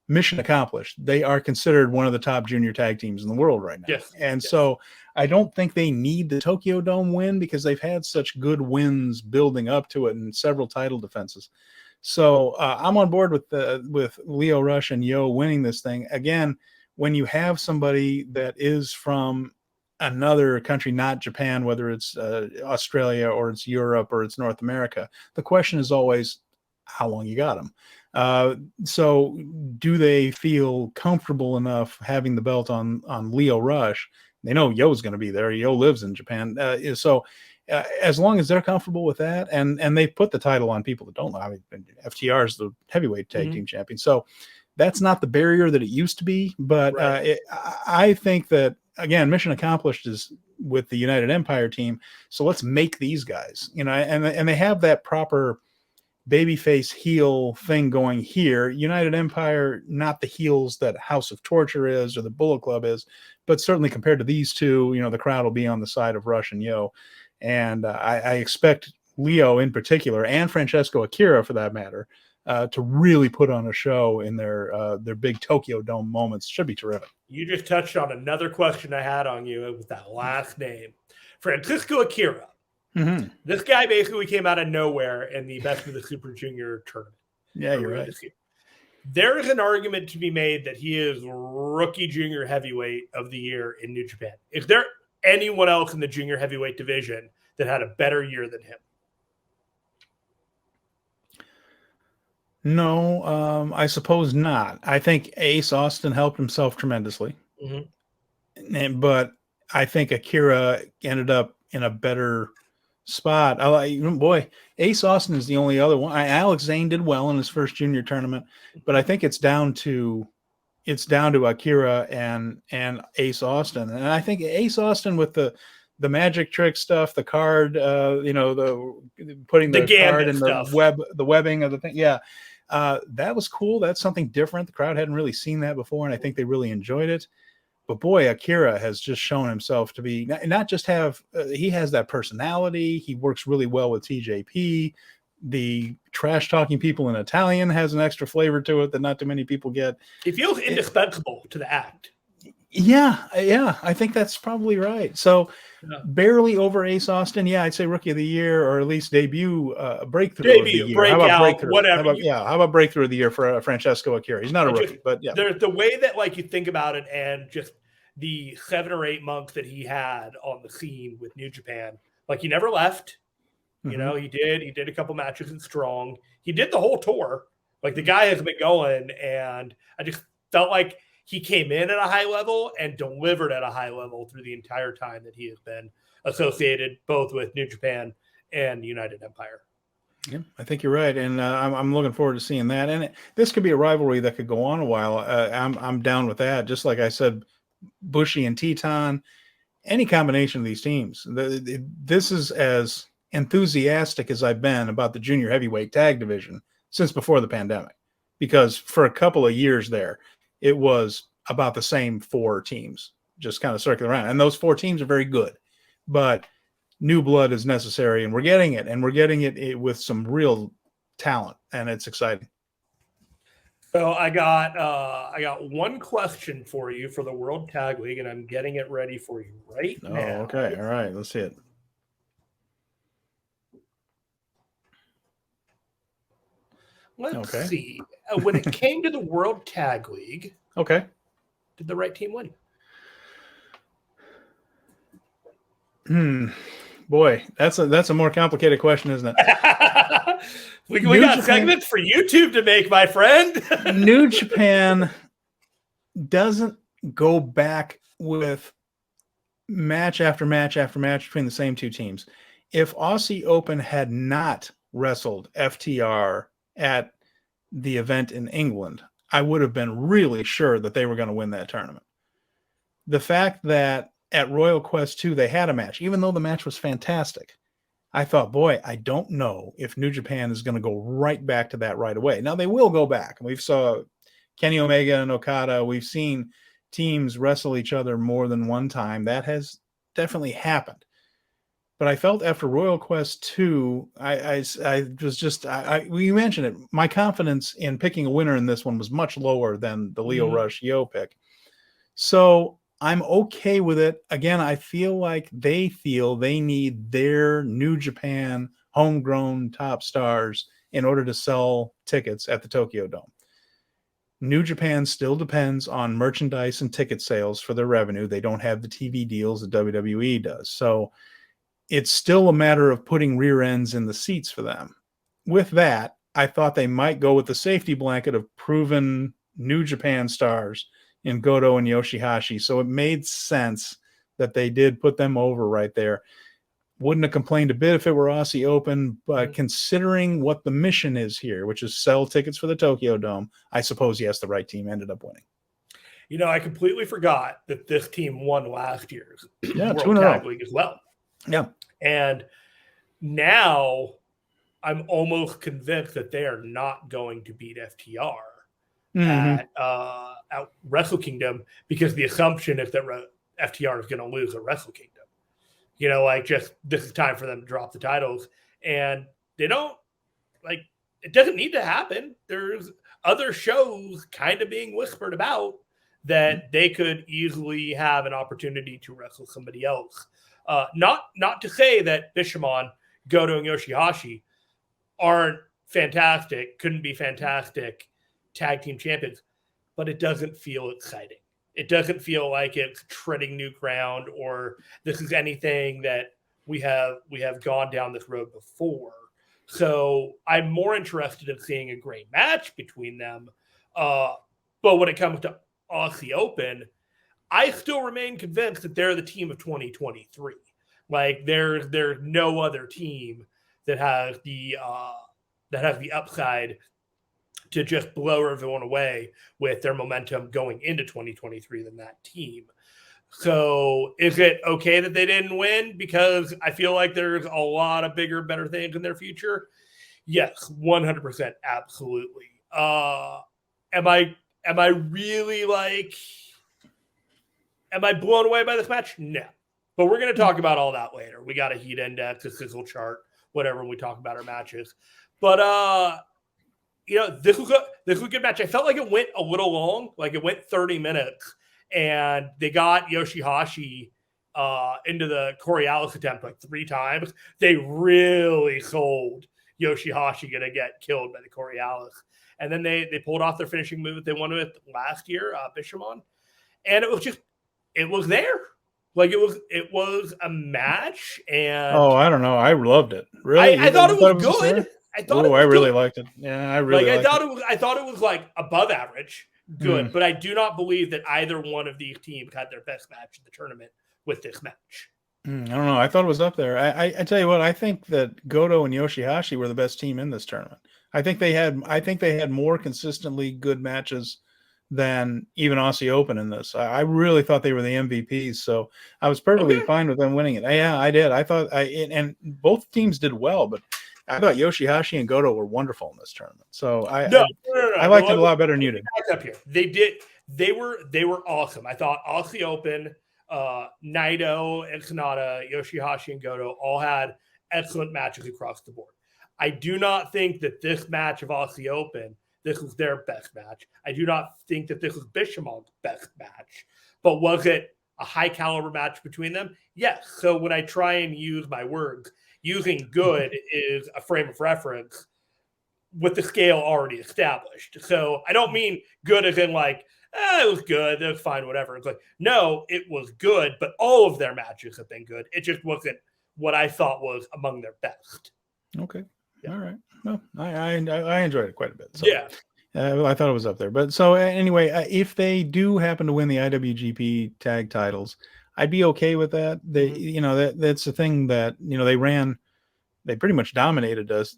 mission accomplished. They are considered one of the top junior tag teams in the world right now. Yes. And so I don't think they need the Tokyo Dome win because they've had such good wins building up to it and several title defenses. So I'm on board with Lio Rush and Yo winning this thing. Again, when you have somebody that is from another country, not Japan, whether it's Australia or it's Europe or it's North America, the question is always how long you got them. So do they feel comfortable enough having the belt on Lio Rush? They know Yo's going to be there. Yo lives in Japan. So as long as they're comfortable with that, and they put the title on people that don't know. I mean, FTR is the heavyweight tag team champion. So that's not the barrier that it used to be. But right. I think that, again, mission accomplished is with the United Empire team. So let's make these guys, and they have that proper babyface heel thing going here. United Empire, not the heels that House of Torture is or the Bullet Club is, but certainly compared to these two, the crowd will be on the side of Rush and Yo. And I expect Lio in particular, and Francesco Akira for that matter, to really put on a show in their big Tokyo Dome moments. Should be terrific. You just touched on another question I had on you with that last name, Francesco Akira. Mm-hmm. This guy basically came out of nowhere in the Best of the Super Junior tournament. Yeah, you're right. There is an argument to be made that he is rookie junior heavyweight of the year in New Japan. Is there anyone else in the junior heavyweight division that had a better year than him? No, I suppose not. I think Ace Austin helped himself tremendously. Mm-hmm. But I think Akira ended up in a better spot. Ace Austin is the only other one. Alex Zane did well in his first junior tournament, but I think it's down to Akira and Ace Austin. And I think Ace Austin with the magic trick stuff, the card, the putting the card in the webbing of the thing. Yeah. That was cool. That's something different. The crowd hadn't really seen that before, and I think they really enjoyed it. But boy, Akira has just shown himself to be not just he has that personality. He works really well with TJP. The trash talking people in Italian has an extra flavor to it that not too many people get. He feels indispensable to the act. Yeah, I think that's probably right. So barely over Ace Austin. Yeah, I'd say rookie of the year, or at least debut breakthrough of the year. Breakout, how about breakthrough? whatever. How about breakthrough of the year for Francesco Akira? He's not a rookie, but yeah. There's the way that you think about it, and just the 7 or 8 months that he had on the scene with New Japan. He never left. Mm-hmm. He did a couple matches in Strong. He did the whole tour. The guy has been going, and I just felt like he came in at a high level and delivered at a high level through the entire time that he has been associated both with New Japan and United Empire. Yeah, I think you're right, and I'm looking forward to seeing that. And this could be a rivalry that could go on a while. I'm down with that. Just like I said, Bushi and Teton, any combination of these teams. This is as enthusiastic as I've been about the junior heavyweight tag division since before the pandemic, because for a couple of years there, it was about the same 4 teams just kind of circling around. And those 4 teams are very good, but new blood is necessary, and we're getting it with some real talent, and it's exciting. So I got one question for you for the World Tag League, and I'm getting it ready for you right now. Okay. All right. Let's see it. Let's see. When it came to the World Tag League, did the right team win? Boy, that's a more complicated question, isn't it? we got segments for YouTube to make, my friend. New Japan doesn't go back with match after match after match between the same 2 teams. If Aussie Open had not wrestled FTR at the event in England, I would have been really sure that they were going to win that tournament. the fact that at Royal Quest 2 they had a match, even though the match was fantastic, I thought, boy, I don't know if New Japan is going to go right back to that right away. Now they will go back. We've saw Kenny Omega and Okada. We've seen teams wrestle each other more than one time. That has definitely happened. But I felt after Royal Quest 2, I was just, we mentioned it. My confidence in picking a winner in this one was much lower than the Lio Rush Yo pick. So I'm okay with it. Again, I feel like they feel they need their New Japan homegrown top stars in order to sell tickets at the Tokyo Dome. New Japan still depends on merchandise and ticket sales for their revenue. They don't have the TV deals that WWE does. So it's still a matter of putting rear ends in the seats for them. With that, I thought they might go with the safety blanket of proven New Japan stars in Goto and Yoshihashi. So it made sense that they did put them over right there. Wouldn't have complained a bit if it were Aussie Open, but considering what the mission is here, which is sell tickets for the Tokyo Dome, I suppose, yes, the right team ended up winning. You know, I completely forgot that this team won last year's World Tag League as well. Yeah. And now I'm almost convinced that they are not going to beat FTR at Wrestle Kingdom, because the assumption is that FTR is going to lose at Wrestle Kingdom. You know, like, just this is time for them to drop the titles. And they don't, like, it doesn't need to happen. There's other shows kind of being whispered about that they could easily have an opportunity to wrestle somebody else. Not to say that Bishamon, Goto, and Yoshihashi aren't fantastic, couldn't be fantastic tag team champions, but it doesn't feel exciting. It doesn't feel like it's treading new ground, or this is anything that we have gone down this road before. So I'm more interested in seeing a great match between them. But when it comes to Aussie Open, I still remain convinced that they're the team of 2023. Like, there's no other team that has the upside to just blow everyone away with their momentum going into 2023 than that team. So is it okay that they didn't win because I feel like there's a lot of bigger, better things in their future? Yes, 100%, absolutely. Am I really like, am I blown away by this match? No. But we're going to talk about all that later. We got a heat index, a sizzle chart, whatever, when we talk about our matches. But you know, this was a good match. I felt like it went a little long, like it went 30 minutes, and they got Yoshihashi into the Coriolis attempt like 3 times. They really sold Yoshihashi going to get killed by the Coriolis. And then they pulled off their finishing move that they won with last year, Bishamon. And it was there. Like, it was a match. And I don't know. I loved it. Really? I thought it was good. I really liked it. Yeah, I really liked it. I thought it was like above average good, but I do not believe that either one of these teams had their best match in the tournament with this match. I don't know. I thought it was up there. I tell you what, I think that Goto and Yoshihashi were the best team in this tournament. I think they had more consistently good matches than even Aussie Open in this. I really thought they were the MVPs, so I was perfectly fine with them winning it. Yeah, I did. I thought and both teams did well, but I thought Yoshihashi and Goto were wonderful in this tournament. So I liked it a lot better than you did. Up here. They were awesome. I thought Aussie Open, Naito and Sonata, Yoshihashi and Goto all had excellent matches across the board. I do not think that this match of Aussie Open, this was their best match. I do not think that this was Bishamon's best match. But was it a high caliber match between them? Yes. So when I try and use my words, using good is a frame of reference with the scale already established. So I don't mean good as in like, it was good, it was fine, whatever. It's like, no, it was good, but all of their matches have been good. It just wasn't what I thought was among their best. Okay. Yeah. All right. Well, I enjoyed it quite a bit. So. Yeah. I thought it was up there. But so anyway, if they do happen to win the IWGP tag titles, I'd be okay with that. They, that's the thing that, they pretty much dominated us,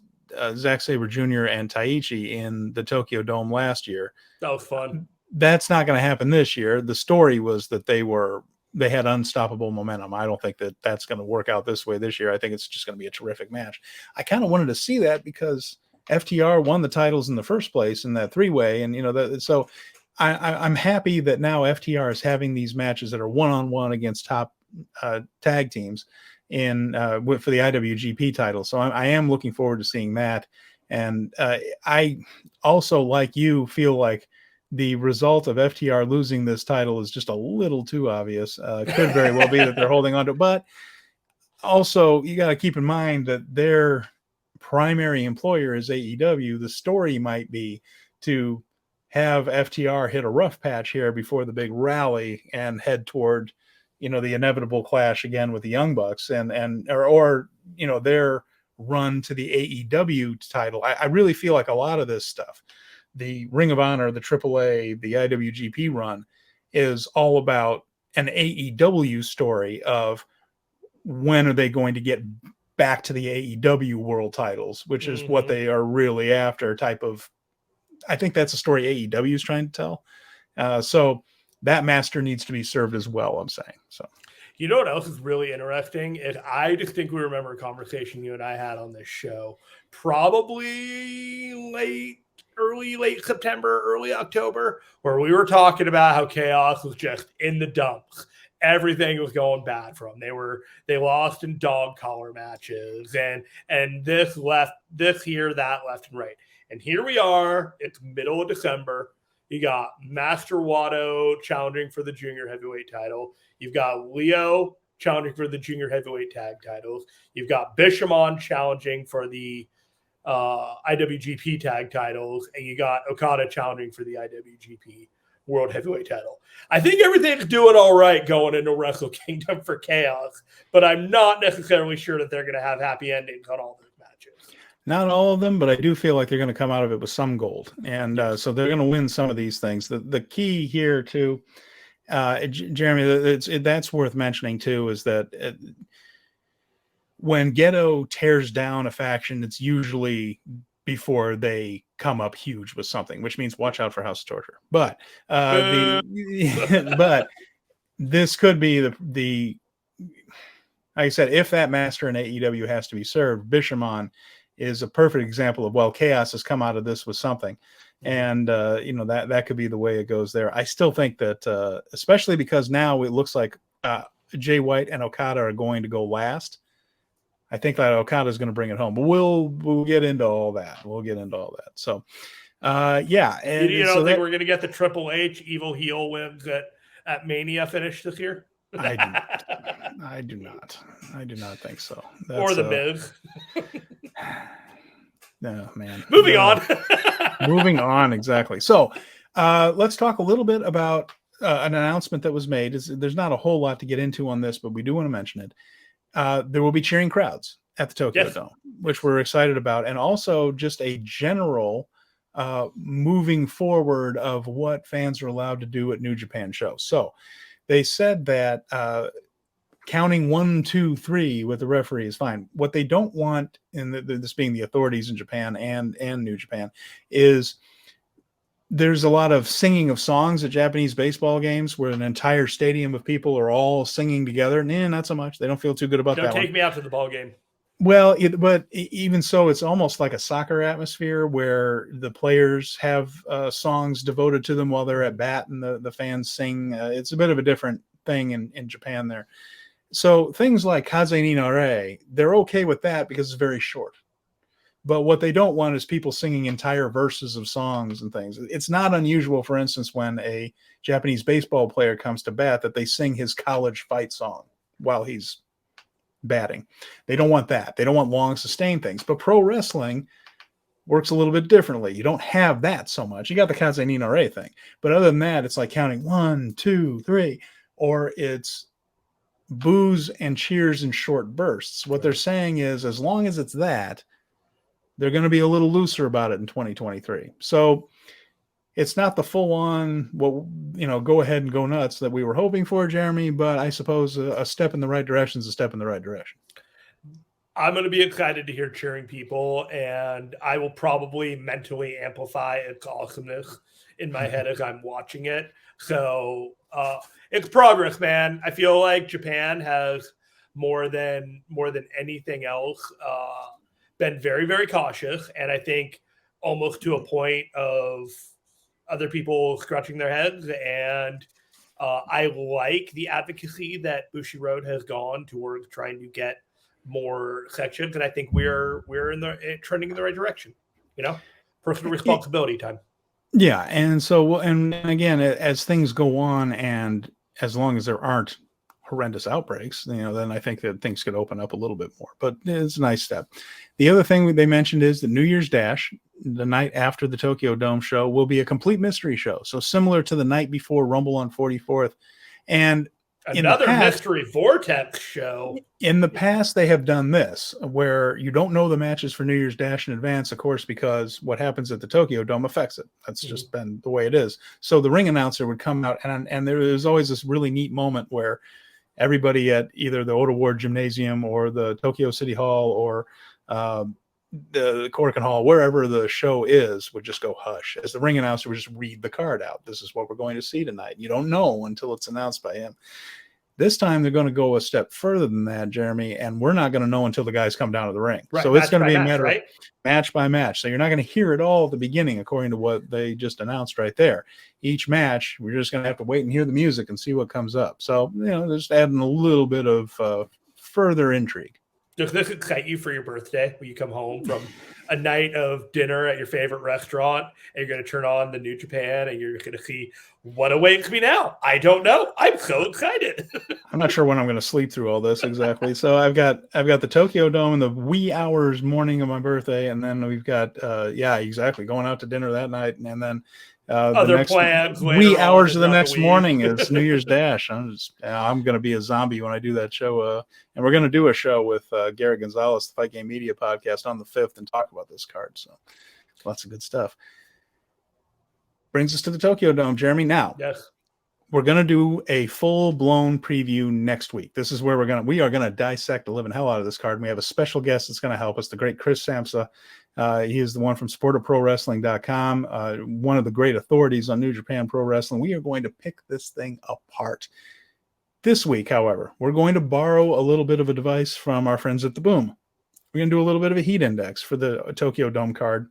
Zack Sabre Jr. and Taichi in the Tokyo Dome last year. That was fun. That's not going to happen this year. The story was that they had unstoppable momentum. I don't think that that's going to work out this way this year. I think it's just going to be a terrific match. I kind of wanted to see that because FTR won the titles in the first place in that 3-way. And, so I'm happy that now FTR is having these matches that are one-on-one against top tag teams for the IWGP title. So I am looking forward to seeing that. And I also, like you, feel like the result of FTR losing this title is just a little too obvious. Could very well be that they're holding on to it. But also, you got to keep in mind that their primary employer is AEW. The story might be to have FTR hit a rough patch here before the big rally and head toward, the inevitable clash again with the Young Bucks or their run to the AEW title. I really feel like a lot of this stuff, the Ring of Honor, the AAA, the IWGP run, is all about an AEW story of when are they going to get back to the AEW world titles, which is what they are really after type of. I think that's a story AEW is trying to tell. So that master needs to be served as well, I'm saying. So, you know what else is really interesting is I distinctly remember a conversation you and I had on this show, probably early late September, early October, where we were talking about how Chaos was just in the dumps. Everything was going bad for them. They lost in dog collar matches, and this here, that, left and right. And here we are. It's middle of December. You got Master Wato challenging for the junior heavyweight title. You've got Leo challenging for the junior heavyweight tag titles. You've got Bishamon challenging for the IWGP tag titles, and you got Okada challenging for the IWGP World Heavyweight title. I think everything's doing all right going into Wrestle Kingdom for Chaos, but I'm not necessarily sure that they're going to have happy endings on all those matches. Not all of them, but I do feel like they're going to come out of it with some gold, and so they're going to win some of these things. The key here too, Jeremy, that's worth mentioning too, is that when Gedo tears down a faction, it's usually before they come up huge with something, which means watch out for House of Torture. But but this could be the like I said, if that master in AEW has to be served, Bishamon is a perfect example of, Chaos has come out of this with something. And, that could be the way it goes there. I still think that, especially because now it looks like Jay White and Okada are going to go last. I think that Okada is going to bring it home, but we'll get into all that. So, yeah. And you don't think we're going to get the Triple H evil heel wins at Mania finish this year? I do not think so. Or the Miz. No, man. Moving on. Moving on, exactly. So let's talk a little bit about an announcement that was made. There's not a whole lot to get into on this, but we do want to mention it. There will be cheering crowds at the Tokyo Dome, which we're excited about, and also just a general moving forward of what fans are allowed to do at New Japan shows. So they said that counting 1, 2, 3 with the referee is fine. What they don't want, and this being the authorities in Japan and New Japan, is there's a lot of singing of songs at Japanese baseball games where an entire stadium of people are all singing together. Not so much. They don't feel too good about that. Don't take me out to the ball game. Well, but even so, it's almost like a soccer atmosphere where the players have songs devoted to them while they're at bat and the fans sing. It's a bit of a different thing in Japan there. So things like Kaze ni Nare, they're okay with that because it's very short. But what they don't want is people singing entire verses of songs and things. It's not unusual, for instance, when a Japanese baseball player comes to bat, that they sing his college fight song while he's batting. They don't want that. They don't want long, sustained things. But pro wrestling works a little bit differently. You don't have that so much. You got the Kaze ni Nare thing. But other than that, it's like counting 1, 2, 3, or it's boos and cheers in short bursts. What they're saying is, as long as it's that, they're going to be a little looser about it in 2023. So it's not the full-on, go ahead and go nuts that we were hoping for, Jeremy, but I suppose a step in the right direction is a step in the right direction. I'm going to be excited to hear cheering people, and I will probably mentally amplify its awesomeness in my head as I'm watching it. So it's progress, man. I feel like Japan has more than anything else been very, very cautious, and I think almost to a point of other people scratching their heads. And I like the advocacy that Bushiroad has gone towards trying to get more sections, and I think we're trending in the right direction. Personal responsibility time. Yeah, and so and again, as things go on, and as long as there aren't horrendous outbreaks, then I think that things could open up a little bit more. But it's a nice step. The other thing they mentioned is the New Year's Dash, the night after the Tokyo Dome show, will be a complete mystery show. So similar to the night before Rumble on 44th. And another mystery vortex show. In the past, they have done this, where you don't know the matches for New Year's Dash in advance, of course, because what happens at the Tokyo Dome affects it. That's just been the way it is. So the ring announcer would come out, and there was always this really neat moment where everybody at either the Oda Ward Gymnasium or the Tokyo City Hall or the Korakuen Hall, wherever the show is, would just go hush as the ring announcer would just read the card out. This is what we're going to see tonight. You don't know until it's announced by him. This time they're going to go a step further than that, Jeremy, and we're not going to know until the guys come down to the ring. Right. So it's going to be a matter of match by match. So you're not going to hear it all at the beginning, according to what they just announced right there. Each match, we're just going to have to wait and hear the music and see what comes up. So, just adding a little bit of further intrigue. Does this excite you for your birthday when you come home from a night of dinner at your favorite restaurant and you're going to turn on the New Japan and you're going to see what awaits me now? I don't know. I'm so excited. I'm not sure when I'm going to sleep through all this exactly. So I've got the Tokyo Dome in the wee hours morning of my birthday, and then we've got exactly, going out to dinner that night, and then other plans wee hours of the next morning is New Year's Dash. I'm going to be a zombie when I do that show, and we're going to do a show with Garrett Gonzalez, the Fight Game Media podcast, on the 5th and talk about this card. So lots of good stuff. Brings us to the Tokyo Dome, Jeremy. Now, yes, we're going to do a full-blown preview next week. This is where we are going to dissect the living hell out of this card. And we have a special guest that's going to help us, the great Chris Samsa. He is the one from SportofProWrestling.com, one of the great authorities on New Japan Pro Wrestling. We are going to pick this thing apart. This week, however, we're going to borrow a little bit of a device from our friends at The Boom. We're going to do a little bit of a heat index for the Tokyo Dome card.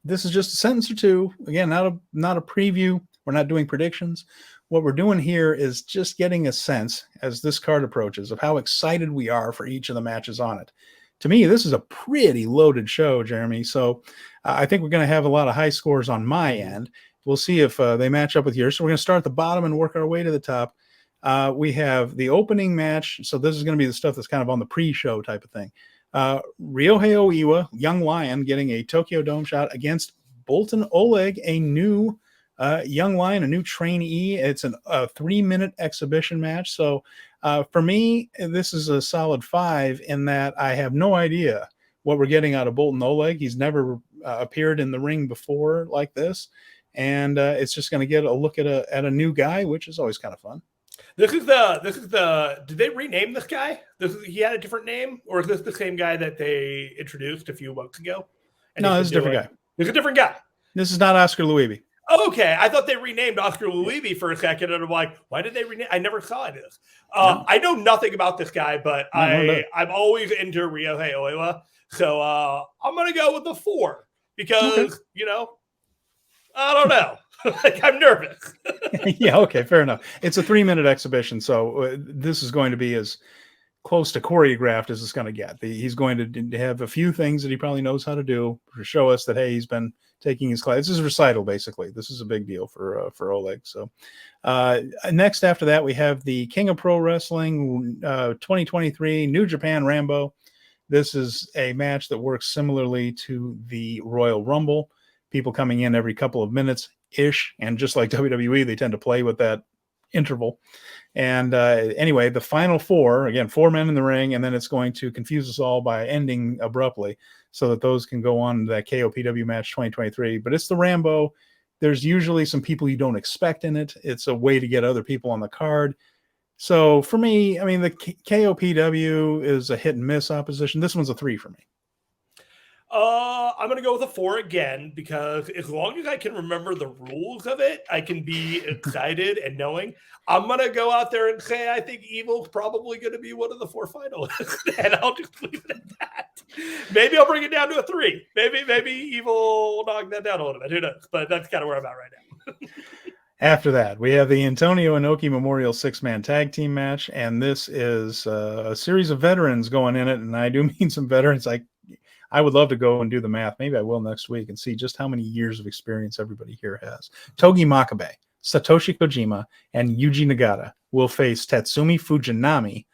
This is just a sentence or two. Again, not a preview. We're not doing predictions. What we're doing here is just getting a sense, as this card approaches, of how excited we are for each of the matches on it. To me, this is a pretty loaded show, Jeremy. So I think we're going to have a lot of high scores on my end. We'll see if they match up with yours. So we're going to start at the bottom and work our way to the top. We have the opening match. So this is going to be the stuff that's kind of on the pre-show type of thing. Ryohei Oiwa, Young Lion, getting a Tokyo Dome shot against Bolton Oleg, a new Young Lion, a new trainee. It's a 3-minute exhibition match. So for me, this is a solid 5 in that I have no idea what we're getting out of Bolton Oleg. He's never appeared in the ring before like this. And it's just going to get a look at a new guy, which is always kind of fun. This is the. Did they rename this guy? He had a different name, or is this the same guy that they introduced a few months ago? No, this is a different guy. This is a different guy. This is not Oscar Luibi. Oh, okay, I thought they renamed Oscar Luibi for a second, and I'm like, why did they rename? I never saw this. No. I know nothing about this guy, but I'm always into Ryohei Oiwa, so I'm gonna go with the 4 because I don't know. Like, I'm nervous. Yeah, okay, fair enough. It's a 3-minute exhibition, so this is going to be as close to choreographed as it's going to get. He's going to have a few things that he probably knows how to do to show us that, hey, he's been taking his class. This is recital, basically. This is a big deal for Oleg. So next after that, we have the King of Pro Wrestling 2023 New Japan Rambo. This is a match that works similarly to the Royal Rumble. People coming in every couple of minutes-ish, and just like WWE, they tend to play with that interval. And anyway, the final 4, again, 4 men in the ring, and then it's going to confuse us all by ending abruptly so that those can go on to that KOPW match 2023. But it's the Rambo. There's usually some people you don't expect in it. It's a way to get other people on the card. So for me, I mean, the KOPW is a hit and miss opposition. This one's a 3 for me. I'm gonna go with a 4 again because as long as I can remember the rules of it, I can be excited and knowing. I'm gonna go out there and say I think Evil's probably gonna be one of the 4 finalists, and I'll just leave it at that. Maybe I'll bring it down to a 3. Maybe Evil will knock that down a little bit. Who knows? But that's kind of where I'm at right now. After that, we have the Antonio Inoki Memorial 6-man tag team match, and this is a series of veterans going in it, and I do mean some veterans. I would love to go and do the math. Maybe I will next week and see just how many years of experience everybody here has. Togi Makabe, Satoshi Kojima, and Yuji Nagata will face Tatsumi Fujinami,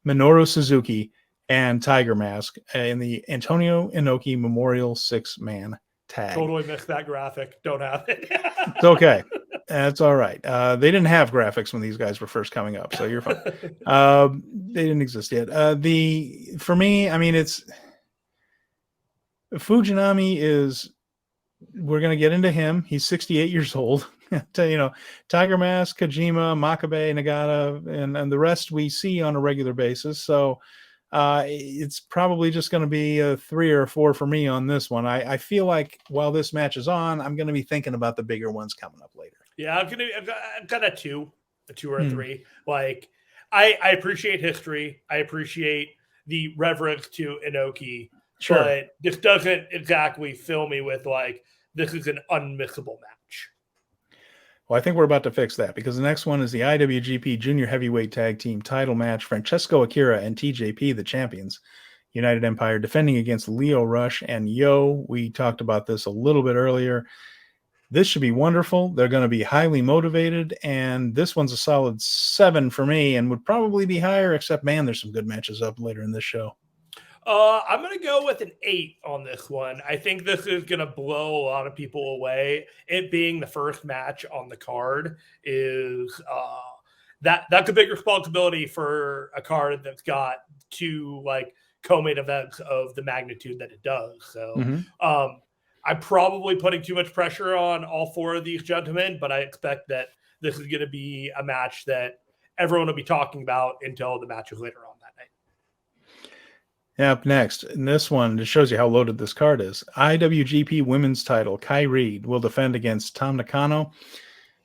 Minoru Suzuki, and Tiger Mask in the Antonio Inoki Memorial 6-man tag. Totally missed that graphic. Don't have it. It's okay. That's all right. They didn't have graphics when these guys were first coming up, so you're fine. They didn't exist yet. For me, I mean, it's Fujinami is. We're gonna get into him. He's 68 years old. Tiger Mask, Kojima, Makabe, Nagata, and the rest we see on a regular basis. So it's probably just going to be a 3 or a 4 for me on this one. I feel like while this match is on, I'm going to be thinking about the bigger ones coming up later. Yeah, I've got a 2 or a 3. Like I appreciate history. I appreciate the reverence to Inoki, Sure. but this doesn't exactly fill me with like this is an unmissable match. Well, I think we're about to fix that because the next one is the IWGP Junior Heavyweight Tag Team title match. Francesco Akira and TJP, the champions, United Empire, defending against Leo Rush and Yo. We talked about this a little bit earlier. This should be wonderful. They're going to be highly motivated, and this one's a solid 7 for me and would probably be higher, except, man, there's some good matches up later in this show. I'm going to go with an 8 on this one. I think this is going to blow a lot of people away. It being the first match on the card is that's a big responsibility for a card that's got 2 like co-main events of the magnitude that it does. So I'm probably putting too much pressure on all 4 of these gentlemen, but I expect that this is going to be a match that everyone will be talking about until the match is later on that night. Up next, in this one, it shows you how loaded this card is. IWGP Women's Title, Kai Reed will defend against Tam Nakano.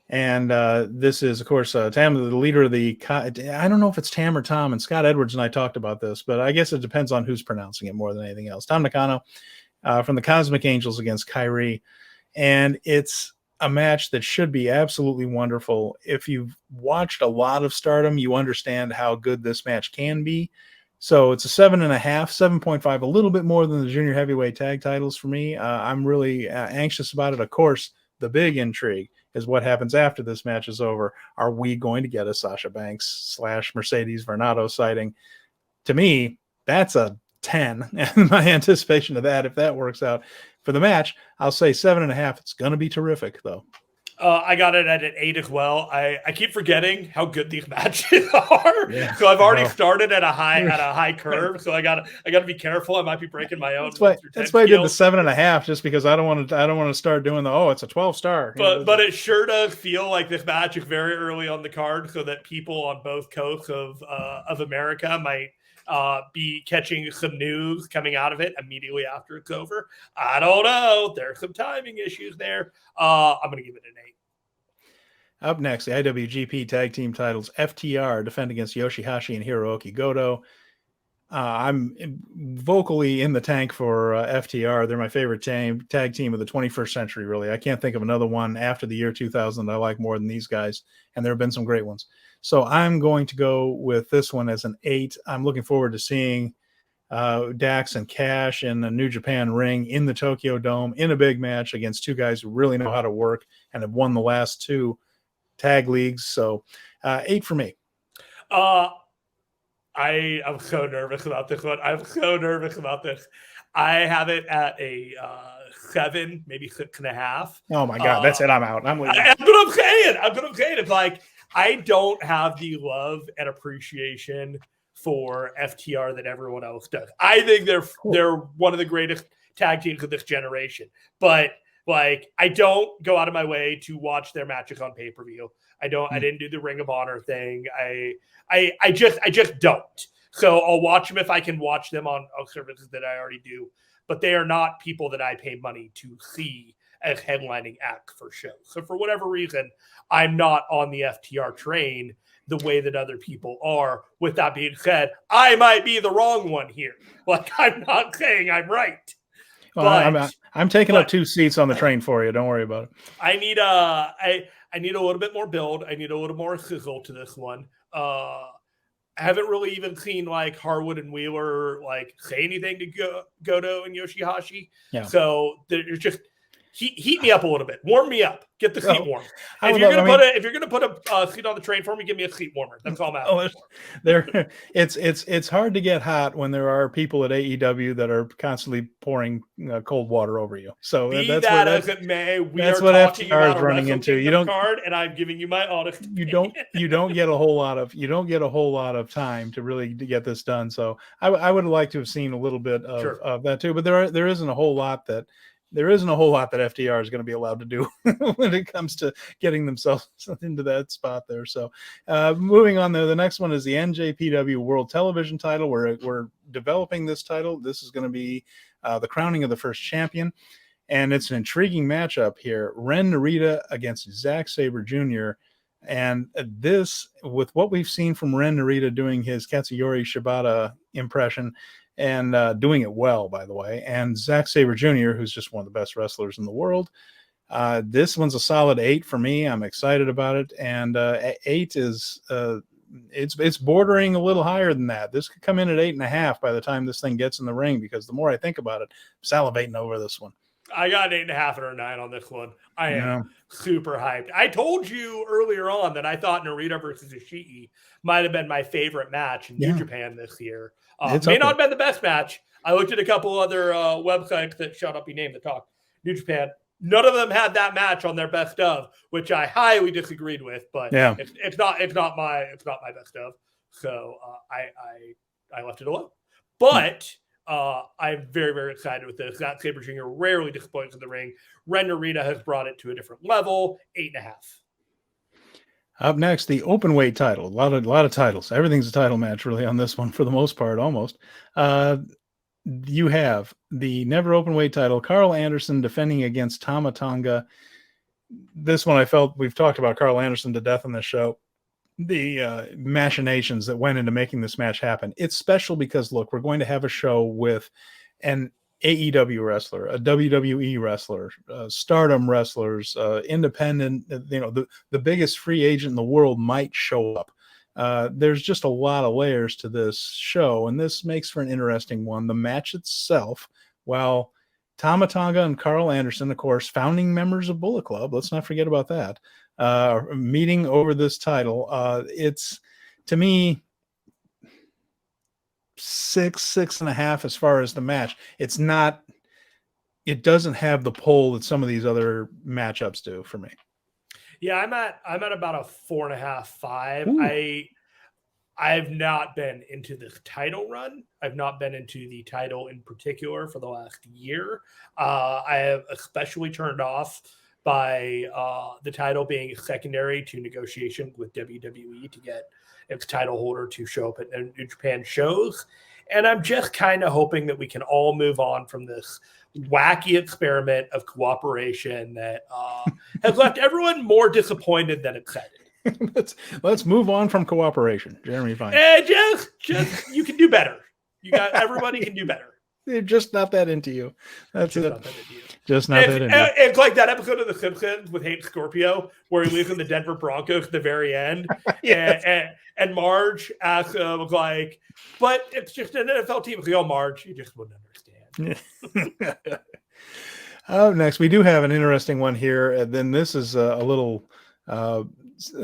And this is, of course, Tam, the leader of the... I don't know if it's Tam or Tom, and Scott Edwards and I talked about this, but I guess it depends on who's pronouncing it more than anything else. Tam Nakano from the Cosmic Angels against Kairi. And it's a match that should be absolutely wonderful. If you've watched a lot of Stardom, you understand how good this match can be. So it's a 7.5, 7.5, a little bit more than the junior heavyweight tag titles for me. I'm really anxious about it. Of course, the big intrigue is what happens after this match is over. Are we going to get a Sasha Banks / Mercedes Varnado sighting? To me, that's a 10. And my anticipation of that, if that works out for the match, I'll say 7.5. It's going to be terrific, though. I got it at an 8 as well. I keep forgetting how good these matches are. Yeah, so I've already started at a high curve. So I gotta be careful. I might be breaking my own. That's why I did the 7.5, just because I don't want to start doing it's a 12-star. But it sure does feel like this match is very early on the card, so that people on both coasts of America might be catching some news coming out of it immediately after it's over. I don't know. There's some timing issues there. I'm going to give it an 8. Up next, the IWGP Tag Team titles. FTR defend against Yoshihashi and Hiroki Goto. I'm vocally in the tank for FTR. They're my favorite tag team of the 21st century, really. I can't think of another one after the year 2000 that I like more than these guys, and there have been some great ones. So I'm going to go with this one as an 8. I'm looking forward to seeing Dax and Cash in the New Japan ring in the Tokyo Dome in a big match against 2 guys who really know how to work and have won the last 2 tag leagues. So 8 for me. I am so nervous about this one. I'm so nervous about this. I have it at a 7, maybe 6.5. Oh my God, that's it. I'm out. I'm leaving. That's what I'm saying. It's like I don't have the love and appreciation for FTR that everyone else does. I think they're one of the greatest tag teams of this generation. But like, I don't go out of my way to watch their matches on pay-per-view. I didn't do the Ring of Honor thing. I just don't. So I'll watch them if I can watch them on services that I already do. but they are not people that I pay money to see as headlining acts for shows. So for whatever reason, I'm not on the FTR train the way that other people are. With that being said, I might be the wrong one here. Like, I'm not saying I'm right. Well, I'm taking up 2 seats on the train for you. Don't worry about it. I need I need a little bit more build. I need a little more sizzle to this one. I haven't really even seen like Harwood and Wheeler like say anything to Goto and Yoshihashi. Yeah. So there's just heat me up a little bit, warm me up, get the seat warm. If you're gonna put a seat on the train for me, give me a seat warmer. That's all I'm asking for. It's hard to get hot when there are people at AEW that are constantly pouring cold water over you. So that's as it may, that's what FTR is running into. You don't card, and I'm giving you my honest. You don't get a whole lot of time to really get this done. So I would like to have seen a little bit of that too, but there isn't a whole lot that. There isn't a whole lot that FTR is going to be allowed to do when it comes to getting themselves into that spot there. So moving on there, the next one is the NJPW World Television title. We're developing this title. This is going to be the crowning of the first champion. And it's an intriguing matchup here. Ren Narita against Zack Sabre Jr. And this, with what we've seen from Ren Narita doing his Katsuyori Shibata impression, and doing it well, by the way, and Zack Sabre Jr., who's just one of the best wrestlers in the world. This one's a solid 8 for me. I'm excited about it, and 8 is it's bordering a little higher than that. This could come in at 8.5 by the time this thing gets in the ring, because the more I think about it, I'm salivating over this one. I got an 8.5 or a 9 on this one. I am super hyped. I told you earlier on that I thought Narita versus Ishii might have been my favorite match in New Japan this year. May not have been the best match. I looked at a couple other websites that shut up, you name the talk. New Japan, none of them had that match on their best of, which I highly disagreed with. But it's not my best of. So I left it alone. But I'm very, very excited with this. Zack Sabre Jr. rarely disappoints in the ring. Ren Narita has brought it to a different level. 8.5. Up next, the open weight title. A lot of titles. Everything's a title match, really, on this one for the most part, almost. You have the never open weight title, Carl Anderson defending against Tama Tonga. This one, I felt we've talked about Carl Anderson to death on this show. The machinations that went into making this match happen. It's special because, look, we're going to have a show with an AEW wrestler, a WWE wrestler, Stardom wrestlers, independent, the biggest free agent in the world might show up. There's just a lot of layers to this show, and this makes for an interesting one. The match itself, while Tama Tonga and Carl Anderson, of course, founding members of Bullet Club, let's not forget about that, meeting over this title, it's, to me, 6.5 as far as the match. It doesn't have the pull that some of these other matchups do for me. Yeah, I'm at about a 4.5, 5. Ooh. I've not been into this title run. I've not been into the title in particular for the last year. I have especially turned off by the title being secondary to negotiations with WWE to get its title holder to show up at New Japan shows. And I'm just kind of hoping that we can all move on from this wacky experiment of cooperation that has left everyone more disappointed than excited. Let's move on from cooperation, Jeremy Finestone. Just you can do better. Everybody can do better. They're just not that into you. That's it. Just not that into you. It's like that episode of The Simpsons with Hank Scorpio where he leaves in the Denver Broncos at the very end. Yes. And Marge asks him, like, but it's just an NFL team. Like, oh, Marge, you just wouldn't understand. Next, we do have an interesting one here. And then this is a little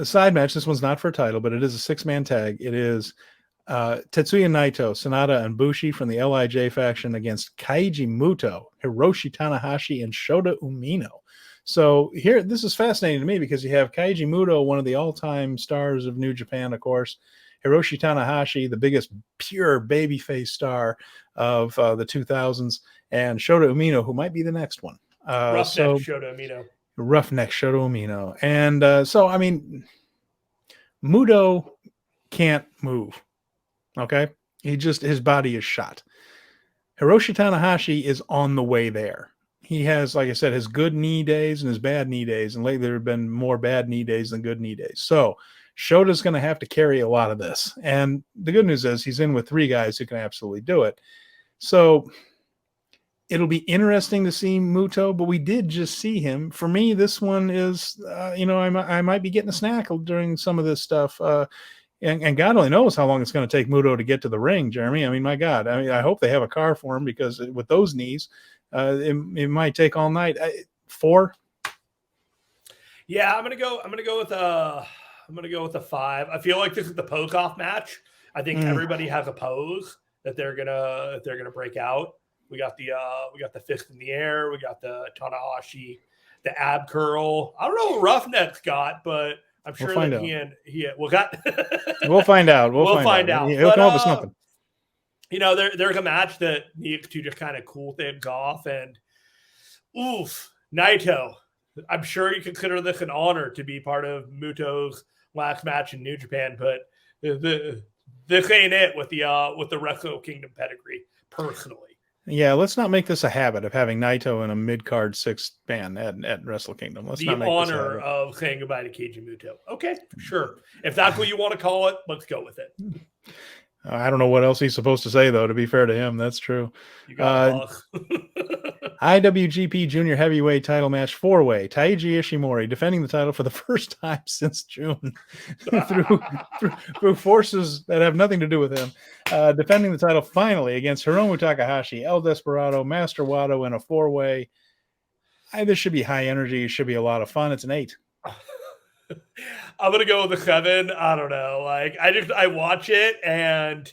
side match. This one's not for a title, but it is a 6-man tag. It is Tetsuya Naito, Sanada, and Bushi from the LIJ faction against Keiji Muto, Hiroshi Tanahashi, and Shota Umino. So here, this is fascinating to me because you have Keiji Muto, one of the all-time stars of New Japan, of course, Hiroshi Tanahashi, the biggest pure babyface star of the 2000s, and Shota Umino, who might be the next one. Roughneck Shota Umino. And so, I mean, Muto can't move. Okay. His body is shot. Hiroshi Tanahashi is on the way there. He has, like I said, his good knee days and his bad knee days. And lately there have been more bad knee days than good knee days. So Shota's going to have to carry a lot of this. And the good news is he's in with 3 guys who can absolutely do it. So it'll be interesting to see Muto, but we did just see him. For me, this one is, I might be getting a snack during some of this stuff. And God only knows how long it's going to take Muto to get to the ring, Jeremy. I mean, my God. I mean, I hope they have a car for him because with those knees, it might take all night. 4. Yeah, I'm gonna go with a 5. I feel like this is the pose off match. I think everybody has a pose that they're gonna break out. We got the fist in the air. We got the Tanahashi, the ab curl. I don't know what Roughneck's got, but I'm sure we'll that we'll find out. We'll find out. He'll come up with something. There's a match that needs to just kind of cool things off. And Naito, I'm sure you consider this an honor to be part of Muto's last match in New Japan, but this ain't it with the Wrestle Kingdom pedigree, personally. Yeah, let's not make this a habit of having Naito in a mid-card 6th man at Wrestle Kingdom. Let's not make honor of saying goodbye to Keiji Muto. Okay, sure. If that's what you want to call it, let's go with it. I don't know what else he's supposed to say, though, to be fair to him. That's true. You got IWGP Junior Heavyweight title match 4-way. Taiji Ishimori defending the title for the first time since June through forces that have nothing to do with him. Defending the title finally against Hiromu Takahashi, El Desperado, Master Wato in a 4-way. This should be high energy. It should be a lot of fun. It's an 8. I'm gonna go with a 7. I don't know. Like I watch it and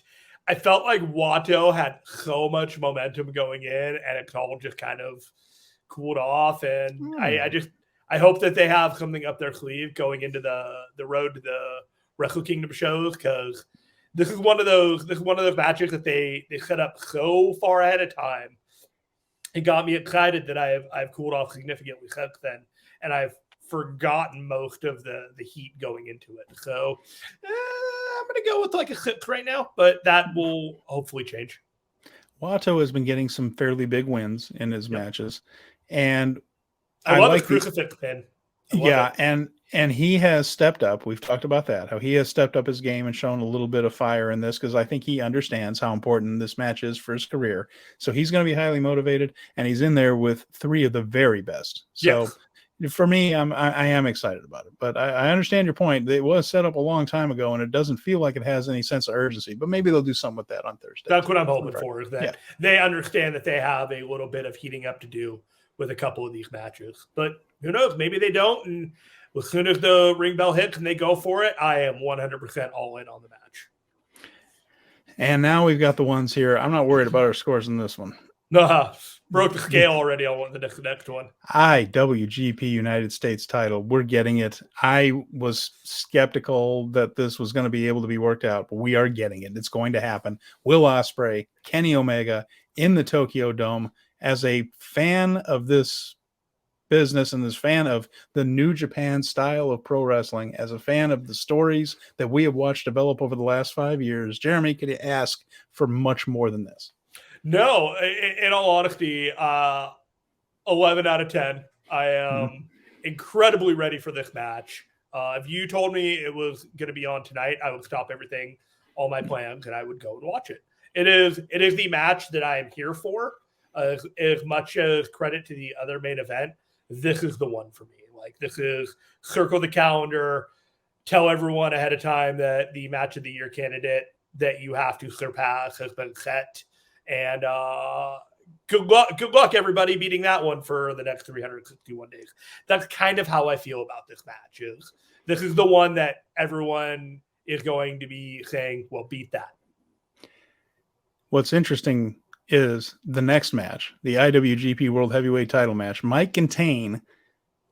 I felt like Wato had so much momentum going in, and it all just kind of cooled off. And I hope that they have something up their sleeve going into the road to the Wrestle Kingdom shows, because this is one of those matches that they set up so far ahead of time. It got me excited that I've cooled off significantly since then, and I've forgotten most of the heat going into it. So I'm going to go with like a 6 right now, but that will hopefully change. Wato has been getting some fairly big wins in his matches, and I love the crucifix pin. And he has stepped up. We've talked about that, how he has stepped up his game and shown a little bit of fire in this, because I think he understands how important this match is for his career. So he's going to be highly motivated, and he's in there with 3 of the very best. So for me, I am excited about it, but I understand your point. It was set up a long time ago, and it doesn't feel like it has any sense of urgency, but maybe they'll do something with that on Thursday. That's what I'm hoping for, is that they understand that they have a little bit of heating up to do with a couple of these matches. But who knows? Maybe they don't. And as soon as the ring bell hits and they go for it, I am 100% all in on the match. And now we've got the ones here. I'm not worried about our scores in this one. No, broke the scale already on the next one. IWGP United States title. We're getting it. I was skeptical that this was going to be able to be worked out, but we are getting it. It's going to happen. Will Ospreay, Kenny Omega in the Tokyo Dome. As a fan of this business and as fan of the New Japan style of pro wrestling, as a fan of the stories that we have watched develop over the last 5 years, Jeremy, could you ask for much more than this? No, in all honesty, 11 out of 10. I am incredibly ready for this match. If you told me it was going to be on tonight, I would stop everything, all my plans, and I would go and watch it. It is the match that I am here for. As much as credit to the other main event, this is the one for me. Like, this is circle the calendar, tell everyone ahead of time that the match of the year candidate that you have to surpass has been set. And good luck, everybody, beating that one for the next 361 days. That's kind of how I feel about this match. This is the one that everyone is going to be saying, well, beat that. What's interesting is the next match, the IWGP World Heavyweight title match, might contain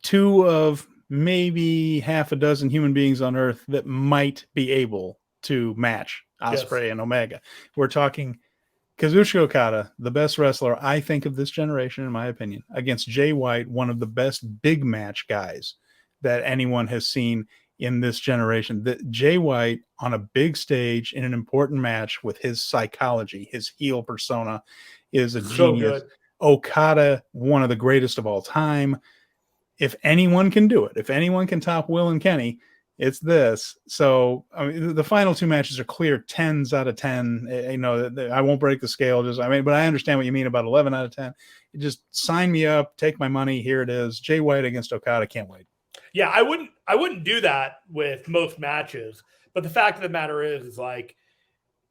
2 of maybe half a dozen human beings on Earth that might be able to match Ospreay and Omega. We're talking Kazuchika Okada, the best wrestler, I think, of this generation, in my opinion, against Jay White, one of the best big match guys that anyone has seen in this generation. That Jay White on a big stage in an important match with his psychology, his heel persona, is a genius. Good. Okada, one of the greatest of all time. If anyone can do it, if anyone can top Will and Kenny, it's this. So I mean, the final two matches are clear 10s out of 10. You know, I won't break the scale. But I understand what you mean about 11 out of 10. Just sign me up, take my money. Here it is. Jay White against Okada. Can't wait. Yeah, I wouldn't do that with most matches. But the fact of the matter is like,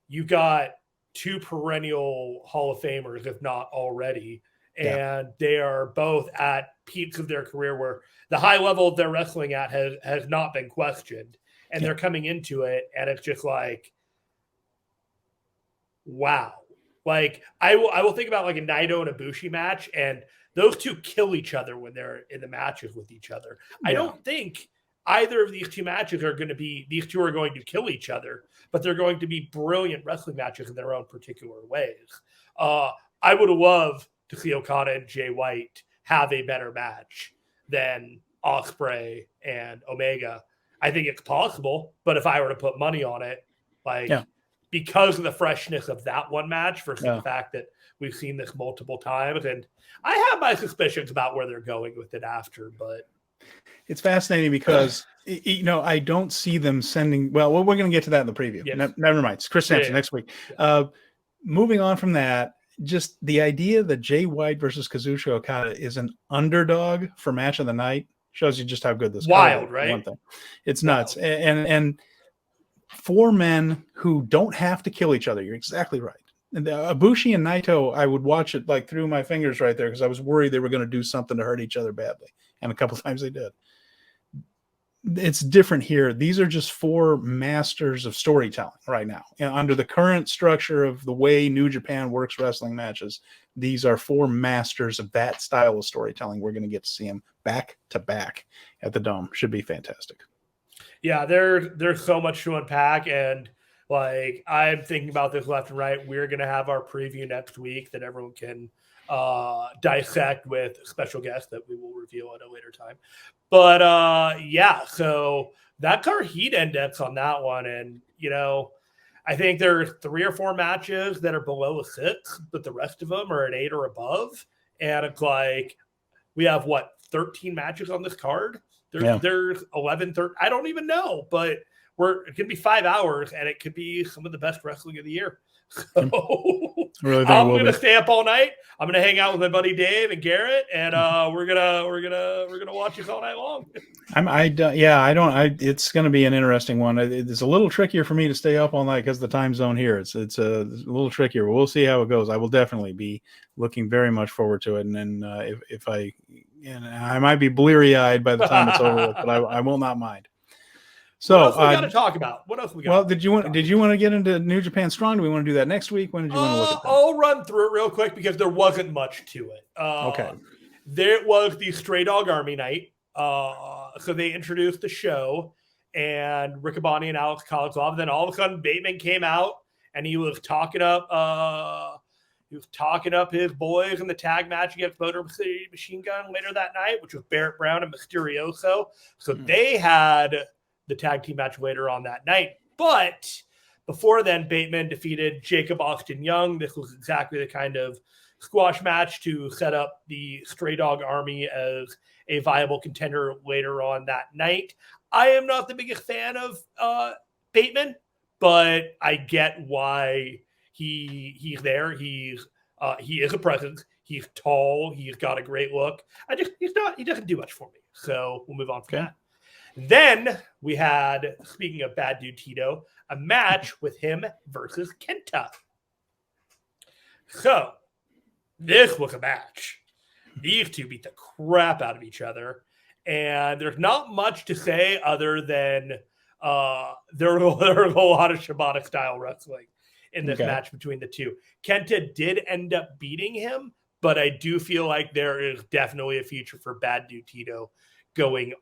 you've got two perennial Hall of Famers, if not already. And they are both at peaks of their career where the high level they're wrestling at has not been questioned. And they're coming into it, and it's just like, wow. Like, I will think about like a Naito and Ibushi match, and those two kill each other when they're in the matches with each other. I don't think either of these two matches are going to be, these two are going to kill each other, but they're going to be brilliant wrestling matches in their own particular ways. I would love to see Okada and Jay White have a better match than Ospreay and Omega. I think it's possible, but if I were to put money on it, because of the freshness of that one match versus the fact that we've seen this multiple times, and I have my suspicions about where they're going with it after, but it's fascinating because I don't see them sending. Well, we're going to get to that in the preview. Yes. Never mind. It's Chris Sampson next week. Moving on from that, just the idea that Jay White versus Kazuchika Okada is an underdog for match of the night shows you just how good this wild, right? One thing, it's nuts, and four men who don't have to kill each other. You're exactly right. And Ibushi and Naito, I would watch it like through my fingers right there because I was worried they were going to do something to hurt each other badly, and a couple times they did. It's different here. These are just four masters of storytelling right now. And under the current structure of the way New Japan works wrestling matches, these are four masters of that style of storytelling. We're going to get to see them back to back at the Dome. Should be fantastic. Yeah, there's so much to unpack, and like I'm thinking about this left and right. We're going to have our preview next week that everyone can dissect with a special guest that we will reveal at a later time. But so that's our heat index on that one. And, I think there's 3 or 4 matches that are below a 6, but the rest of them are an 8 or above. And it's like, we have 13 matches on this card? There's 11, 13. I don't even know, but it could be 5 hours and it could be some of the best wrestling of the year. So really I'm going to stay up all night. I'm going to hang out with my buddy Dave and Garrett, and we're gonna watch this all night long. It's going to be an interesting one. It's a little trickier for me to stay up all night because the time zone here. It's a little trickier. We'll see how it goes. I will definitely be looking very much forward to it. And then if I might be bleary eyed by the time it's over with, but I will not mind. So what else we got to talk about? What else we got? Well, did you want to get into New Japan Strong? Do we want to do that next week? When did you want to look at that? I'll run through it real quick because there wasn't much to it. Okay. There was the Stray Dog Army night. So they introduced the show, and Riccaboni and Alex Kolosov. Then all of a sudden, Bateman came out and he was talking up. His boys in the tag match against Motor City Machine Gun later that night, which was Barrett Brown and Mysterioso. So they had the tag team match later on that night. But before then, Bateman defeated Jacob Austin Young. This was exactly the kind of squash match to set up the Stray Dog Army as a viable contender later on that night. I am not the biggest fan of Bateman, but I get why he's there. He is a presence. He's tall. He's got a great look. He doesn't do much for me. So we'll move on from that. Then we had, speaking of Bad Dude Tito, a match with him versus Kenta. So this was a match. These two beat the crap out of each other. And there's not much to say other than there was a lot of Shibata-style wrestling in this match between the two. Kenta did end up beating him, but I do feel like there is definitely a future for Bad Dude Tito going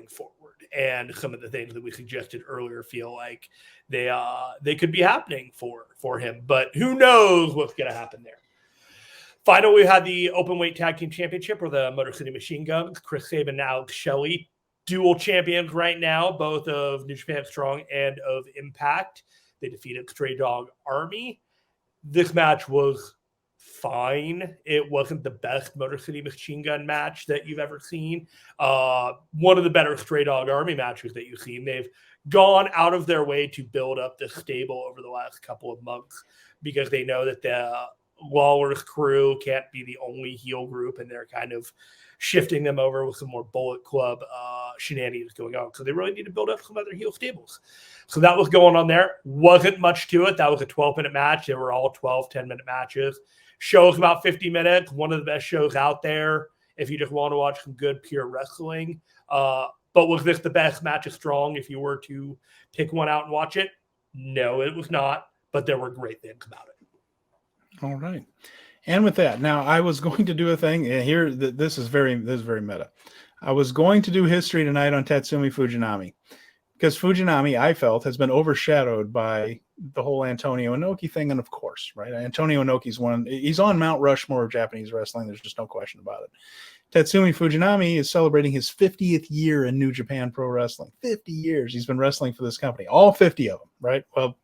forward, and some of the things that we suggested earlier feel like they could be happening for him, but who knows what's going to happen there. Finally, we had the open weight tag team championship where the Motor City Machine Guns, Chris Sabin and Alex Shelley, dual champions right now, both of New Japan Strong and of Impact. They defeated Stray Dog Army. This match was fine. It wasn't the best Motor City Machine Gun match that you've ever seen. One of the better Stray Dog Army matches that you've seen. They've gone out of their way to build up this stable over the last couple of months because they know that the Lawler's crew can't be the only heel group, and they're kind of shifting them over with some more Bullet Club shenanigans going on. So they really need to build up some other heel stables. So that was going on there. Wasn't much to it. That was a 12-minute match. They were all 12, 10-minute matches. Show was about 50 minutes. One of the best shows out there if you just want to watch some good pure wrestling. But was this the best match of Strong if you were to pick one out and watch it? No, it was not. But there were great things about it. All right. And with that, now I was going to do a thing, and here this is very meta. I was going to do history tonight on Tatsumi Fujinami because Fujinami, I felt, has been overshadowed by the whole Antonio Inoki thing, and of course, right, Antonio Inoki's he's on Mount Rushmore of Japanese wrestling. There's just no question about it. Tatsumi Fujinami is celebrating his 50th year in New Japan Pro Wrestling. 50 years he's been wrestling for this company, all 50 of them, right? Well,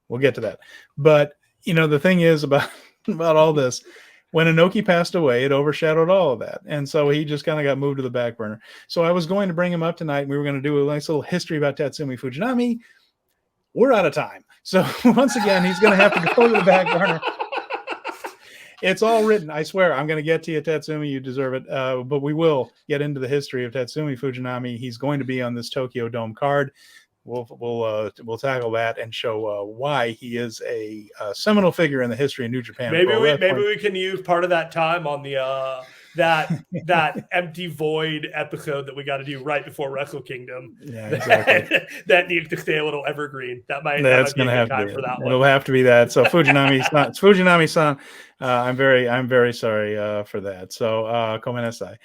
we'll get to that, but the thing is about all this, when Inoki passed away, it overshadowed all of that. And so he just kind of got moved to the back burner. So I was going to bring him up tonight, and we were going to do a nice little history about Tatsumi Fujinami. We're out of time. So once again, he's going to have to go to the back burner. It's all written. I swear, I'm going to get to you, Tatsumi. You deserve it. But we will get into the history of Tatsumi Fujinami. He's going to be on this Tokyo Dome card. We'll tackle that and show why he is a seminal figure in the history of New Japan. Maybe we can use part of that time on the that empty void episode that we got to do right before Wrestle Kingdom. Yeah, exactly. that needs to stay a little evergreen. That's going to have to be for that one. It'll have to be that. So Fujinami-san, I'm very sorry for that. So komenasai.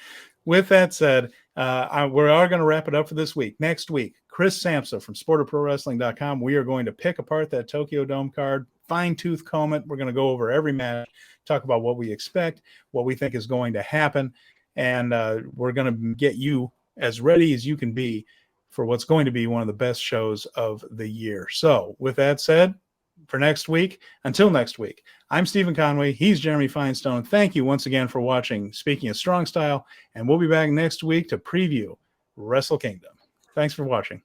With that said, we are going to wrap it up for this week. Next week, Chris Samsa from SporterProWrestling.com. We are going to pick apart that Tokyo Dome card, fine-tooth comb it. We're going to go over every match, talk about what we expect, what we think is going to happen, and we're going to get you as ready as you can be for what's going to be one of the best shows of the year. So with that said, for next week, until next week, I'm Stephen Conway. He's Jeremy Finestone. Thank you once again for watching Speaking of Strong Style, and we'll be back next week to preview Wrestle Kingdom. Thanks for watching.